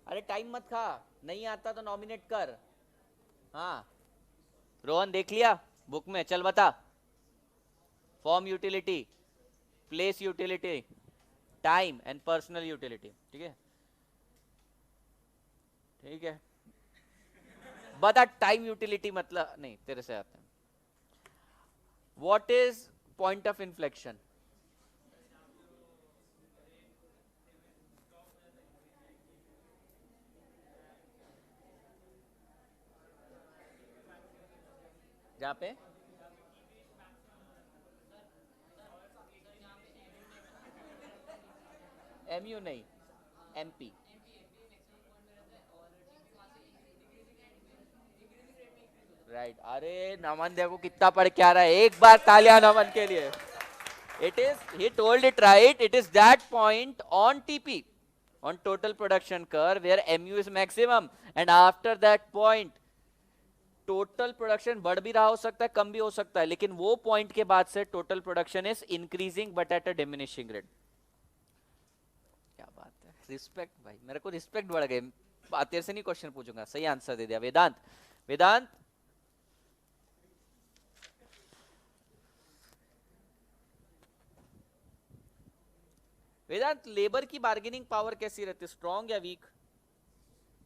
अरे टाइम मत खा, नहीं आता तो नॉमिनेट कर। हाँ रोहन, देख लिया बुक में? चल बता। Form utility, place utility, time and personal utility. ठीक है, ठीक है, बता। टाइम यूटिलिटी मतलब नहीं, तेरे से आते हैं। What is point of inflection? जहां पे एमयू नहीं, एमपी। राइट। अरे नमन देखो कितना पढ़ के आ रहा है, एक बार तालियां नमन के लिए। It is, he told it right, it is that point on TP, on total production curve, where MU is maximum, and after that point total production बढ़ भी रहा हो सकता है, कम भी हो सकता है, लेकिन वो पॉइंट के बाद से total production is increasing but at a diminishing rate. क्या बात है, रिस्पेक्ट भाई, मेरे को रिस्पेक्ट बढ़ गई। तेरे से नहीं क्वेश्चन पूछूंगा, सही आंसर दे दिया वेदांत। वेदांत, वेदांत लेबर की बार्गेनिंग पावर कैसी रहती है, स्ट्रॉन्ग या वीक?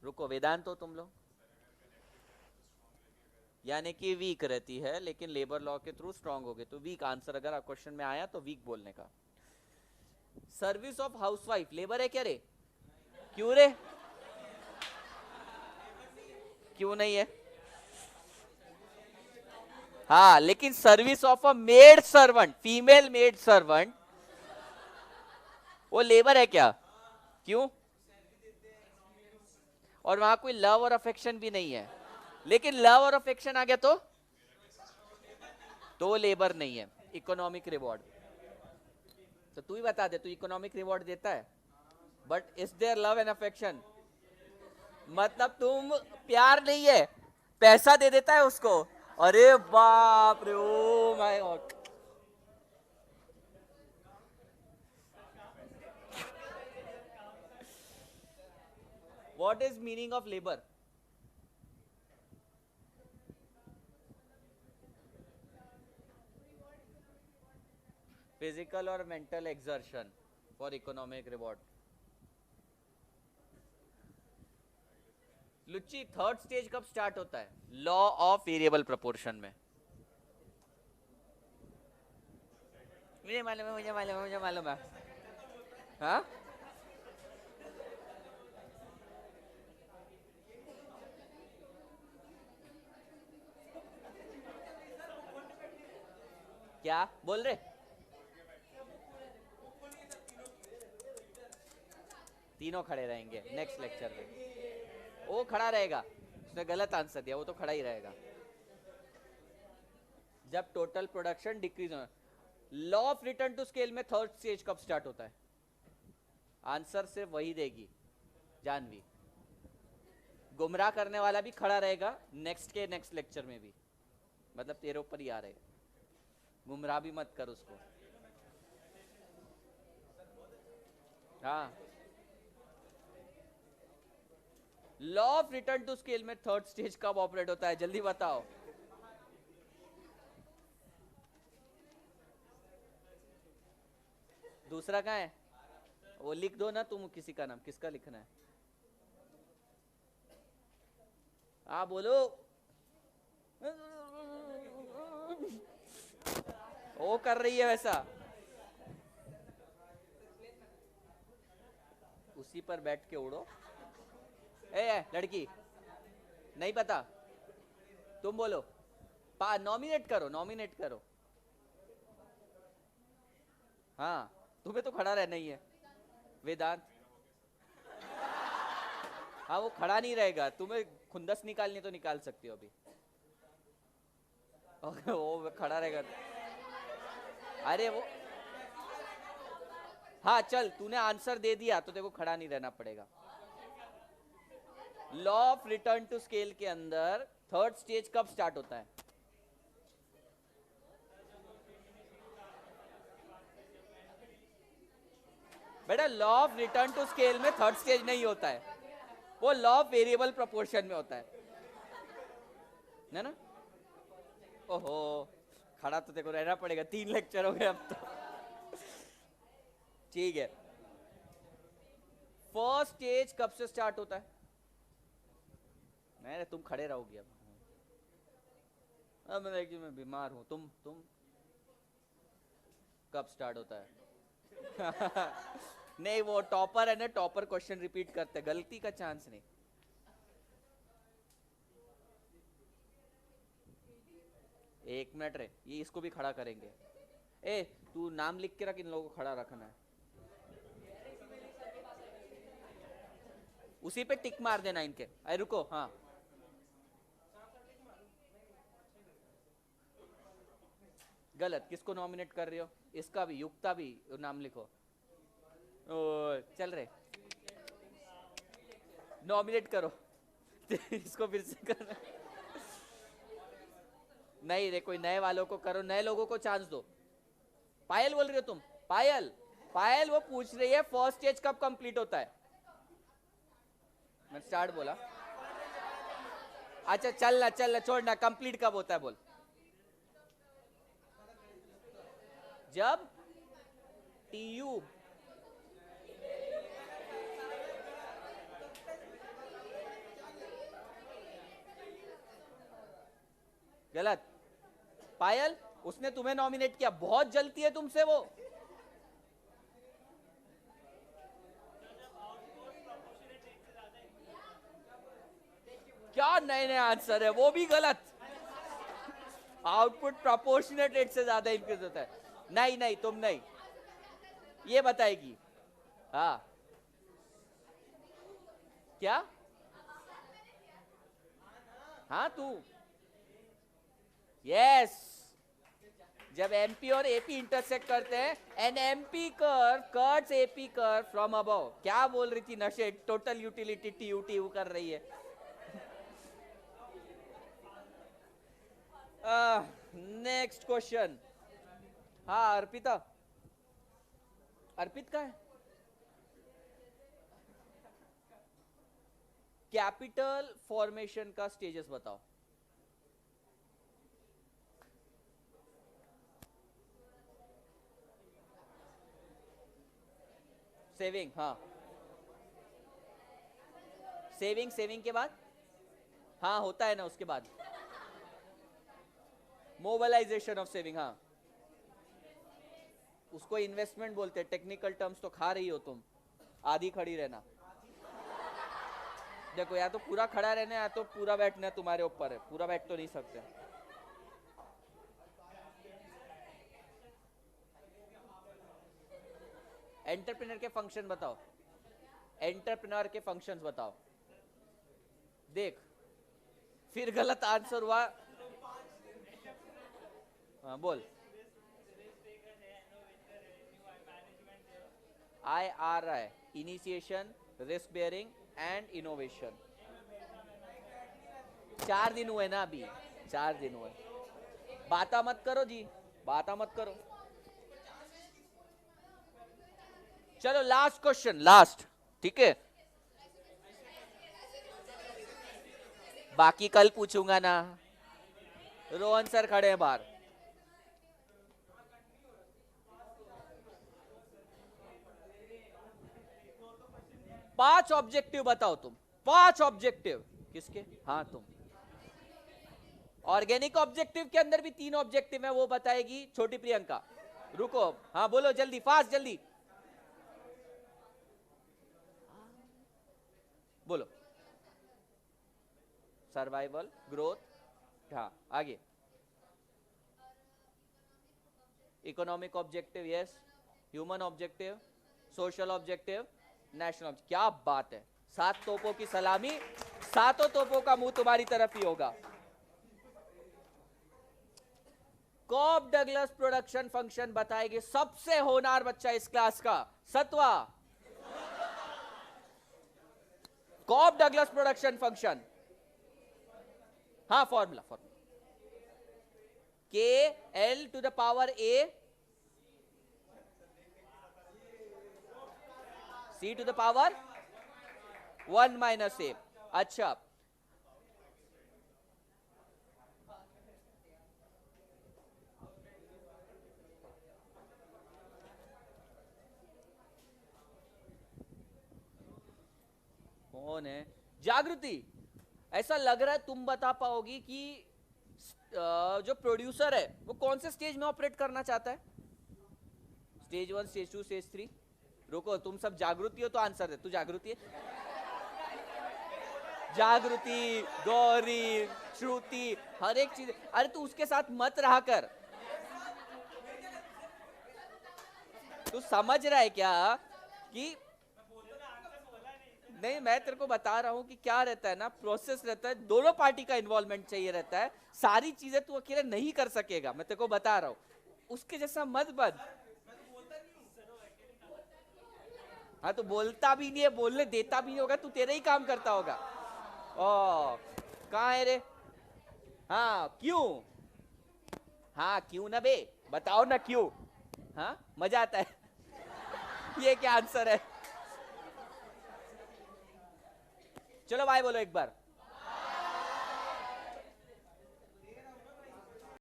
रुको, वेदांत हो तुम लोग? यानी कि वीक रहती है, लेकिन लेबर लॉ के थ्रू स्ट्रांग हो गए, तो वीक आंसर अगर क्वेश्चन में आया तो वीक बोलने का। सर्विस ऑफ हाउसवाइफ लेबर है क्या रे? क्यों रे, क्यों नहीं है? हाँ, लेकिन service of a maid servant, female maid servant, वो लेबर है क्या? क्यों? और वहां कोई लव और अफेक्शन भी नहीं है, लेकिन लव और अफेक्शन आ गया तो वो लेबर नहीं है, इकोनॉमिक रिवॉर्ड। तो तू ही बता दे, तू इकोनॉमिक रिवॉर्ड देता है, but is their love and affection? मतलब तुम प्यार नहीं है, पैसा दे देता है उसको। अरे बाप रे, oh my God. What is meaning of labour? Physical और mental exertion for economic reward. लुच्ची, थर्ड स्टेज कब स्टार्ट होता है? लॉ ऑफ वेरिएबल प्रोपोर्शन में। मुझे मालूम है, मुझे मालूम है, मुझे मालूम है। हाँ, क्या बोल रहे? तीनों खड़े रहेंगे नेक्स्ट लेक्चर में। वो खड़ा रहेगा, उसने गलत आंसर दिया, वो तो खड़ा ही रहेगा जब टोटल प्रोडक्शन डिक्रीज हो। Law of return to scale में थर्ड स्टेज कब स्टार्ट होता है? आंसर सिर्फ वही देगी जानवी। गुमराह करने वाला भी खड़ा रहेगा नेक्स्ट लेक्चर में भी, मतलब तेरे ऊपर ही आ रहे, गुमराह भी मत कर उसको। हाँ, law of return to scale में थर्ड स्टेज कब ऑपरेट होता है? जल्दी बताओ। दूसरा कहाँ है? वो लिख दो ना तुम, किसी का नाम, किसका लिखना है? हाँ बोलो। वो कर रही है वैसा, उसी पर बैठ के उड़ो। ए लड़की, नहीं पता? तुम बोलो, नॉमिनेट करो, नॉमिनेट करो। हाँ, तुम्हें तो खड़ा रहना ही है। वेदांत। हाँ, वो खड़ा नहीं रहेगा, तुम्हें खुंदस निकालनी तो निकाल सकती हो अभी। वो खड़ा रहेगा। अरे वो, हाँ चल, तूने आंसर दे दिया तो देखो खड़ा नहीं रहना पड़ेगा। Law of return to scale के अंदर थर्ड स्टेज कब स्टार्ट होता है? बेटा, law of return to scale में थर्ड स्टेज नहीं होता है, वो लॉ ऑफ वेरिएबल प्रोपोर्शन में होता है ना? ओहो, खड़ा तो देखो रहना पड़ेगा, 3 लेक्चर हो गए अब तो। ठीक है, फर्स्ट स्टेज कब से स्टार्ट होता है? नहीं, तुम खड़े रहोगी अब मैं बीमार हूं। तुम कब स्टार्ट होता है? नहीं, वो टॉपर है ना, टॉपर क्वेश्चन रिपीट करते, गलती का चांस नहीं। एक मिनट रे, ये इसको भी खड़ा करेंगे। ए, तू नाम लिख के रख, इन लोगों को खड़ा रखना है। उसी पे टिक मार देना इनके। अरे रुको, हाँ गलत, किसको नॉमिनेट कर रही हो? इसका भी, युक्ता भी नाम लिखो। ओ, चल रहे, नॉमिनेट करो। इसको फिर से करना। नहीं रे, कोई नए वालों को करो, नए लोगों को चांस दो। पायल बोल रही हो तुम? पायल, पायल वो पूछ रही है फर्स्ट स्टेज कब कंप्लीट होता है? मैं स्टार्ट बोला। अच्छा चलना चलना, छोड़ना, कंप्लीट कब होता है बोल। जब टीयू गलत। पायल, उसने तुम्हें नॉमिनेट किया, बहुत जलती है तुमसे वो। क्या नए नए आंसर है, वो भी गलत। आउटपुट प्रोपोर्शनेट रेट से ज्यादा इंक्रीज होता है। नहीं नहीं, तुम नहीं, ये बताएगी। हाँ, क्या? हाँ तू, यस, जब एमपी और एपी इंटरसेक्ट करते हैं, an MP curve cuts AP curve from above. क्या बोल रही थी नशे, टोटल यूटिलिटी टीयू कर रही है। Next question. हाँ अर्पिता, अर्पित का है। कैपिटल फॉर्मेशन का स्टेजेस बताओ। सेविंग, हाँ, सेविंग, सेविंग के बाद हाँ होता है ना, उसके बाद मोबिलाइजेशन ऑफ सेविंग, हाँ उसको इन्वेस्टमेंट बोलते हैं। टेक्निकल टर्म्स तो खा रही हो तुम, आधी खड़ी रहना। देखो, या तो पूरा खड़ा रहना या तो पूरा बैठना, तुम्हारे ऊपर है, पूरा बैठ तो नहीं सकते। एंटरप्रेन्योर के फंक्शन बताओ, एंटरप्रेन्योर के फंक्शंस बताओ। देख, फिर गलत आंसर हुआ। हाँ बोल। IRI, initiation, risk bearing and innovation. 4 दिन हुए ना अभी, 4 दिन हुए। बाता मत करो जी, बाता मत करो। चलो लास्ट क्वेश्चन, लास्ट, ठीक है। बाकी कल पूछूंगा ना। रोहन सर खड़े हैं बाहर। पांच ऑब्जेक्टिव बताओ तुम, 5 ऑब्जेक्टिव। किसके? हाँ तुम। ऑर्गेनिक ऑब्जेक्टिव के अंदर भी 3 ऑब्जेक्टिव है, वो बताएगी छोटी प्रियंका। रुको, हाँ बोलो जल्दी, फास्ट जल्दी बोलो। सर्वाइवल, ग्रोथ, हाँ आगे। Economic objective, yes. Human objective, social objective, national objective. क्या बात है, 7 तोपों की सलामी, 7 तोपों का मुंह तुम्हारी तरफ ही होगा। कॉब डगलस प्रोडक्शन फंक्शन बताएगी सबसे होनहार बच्चा इस क्लास का, सत्वा। कॉब डगलस प्रोडक्शन फंक्शन, हाँ formula, formula KL to the power A C to the power 1 minus A। अच्छा, कौन है? जागृति। ऐसा लग रहा है तुम बता पाओगी कि जो प्रोड्यूसर है वो कौन से स्टेज में ऑपरेट करना चाहता है। Stage 1, stage 2, stage 3। रुको, तुम सब जागृति हो तो आंसर दे। तू जागृति है? जागृति, गौरी, श्रुति, हर एक चीज। अरे तू उसके साथ मत रहा कर। तू समझ रहा है क्या कि नहीं, मैं तेरे को बता रहा हूं कि क्या रहता है ना, प्रोसेस रहता है, दोनों पार्टी का इन्वॉल्वमेंट चाहिए रहता है। सारी चीजें तू अकेले नहीं कर सकेगा, मैं तेरे को बता रहा हूं। उसके जैसा मत बन। हाँ तो बोलता भी नहीं है, बोलने देता भी नहीं होगा, तू तेरे ही काम करता होगा। ओ कहाँ है रे? हाँ क्यों? हाँ क्यों ना बे, बताओ ना क्यों। हाँ मजा आता है। ये क्या आंसर है? चलो भाई बोलो एक बार।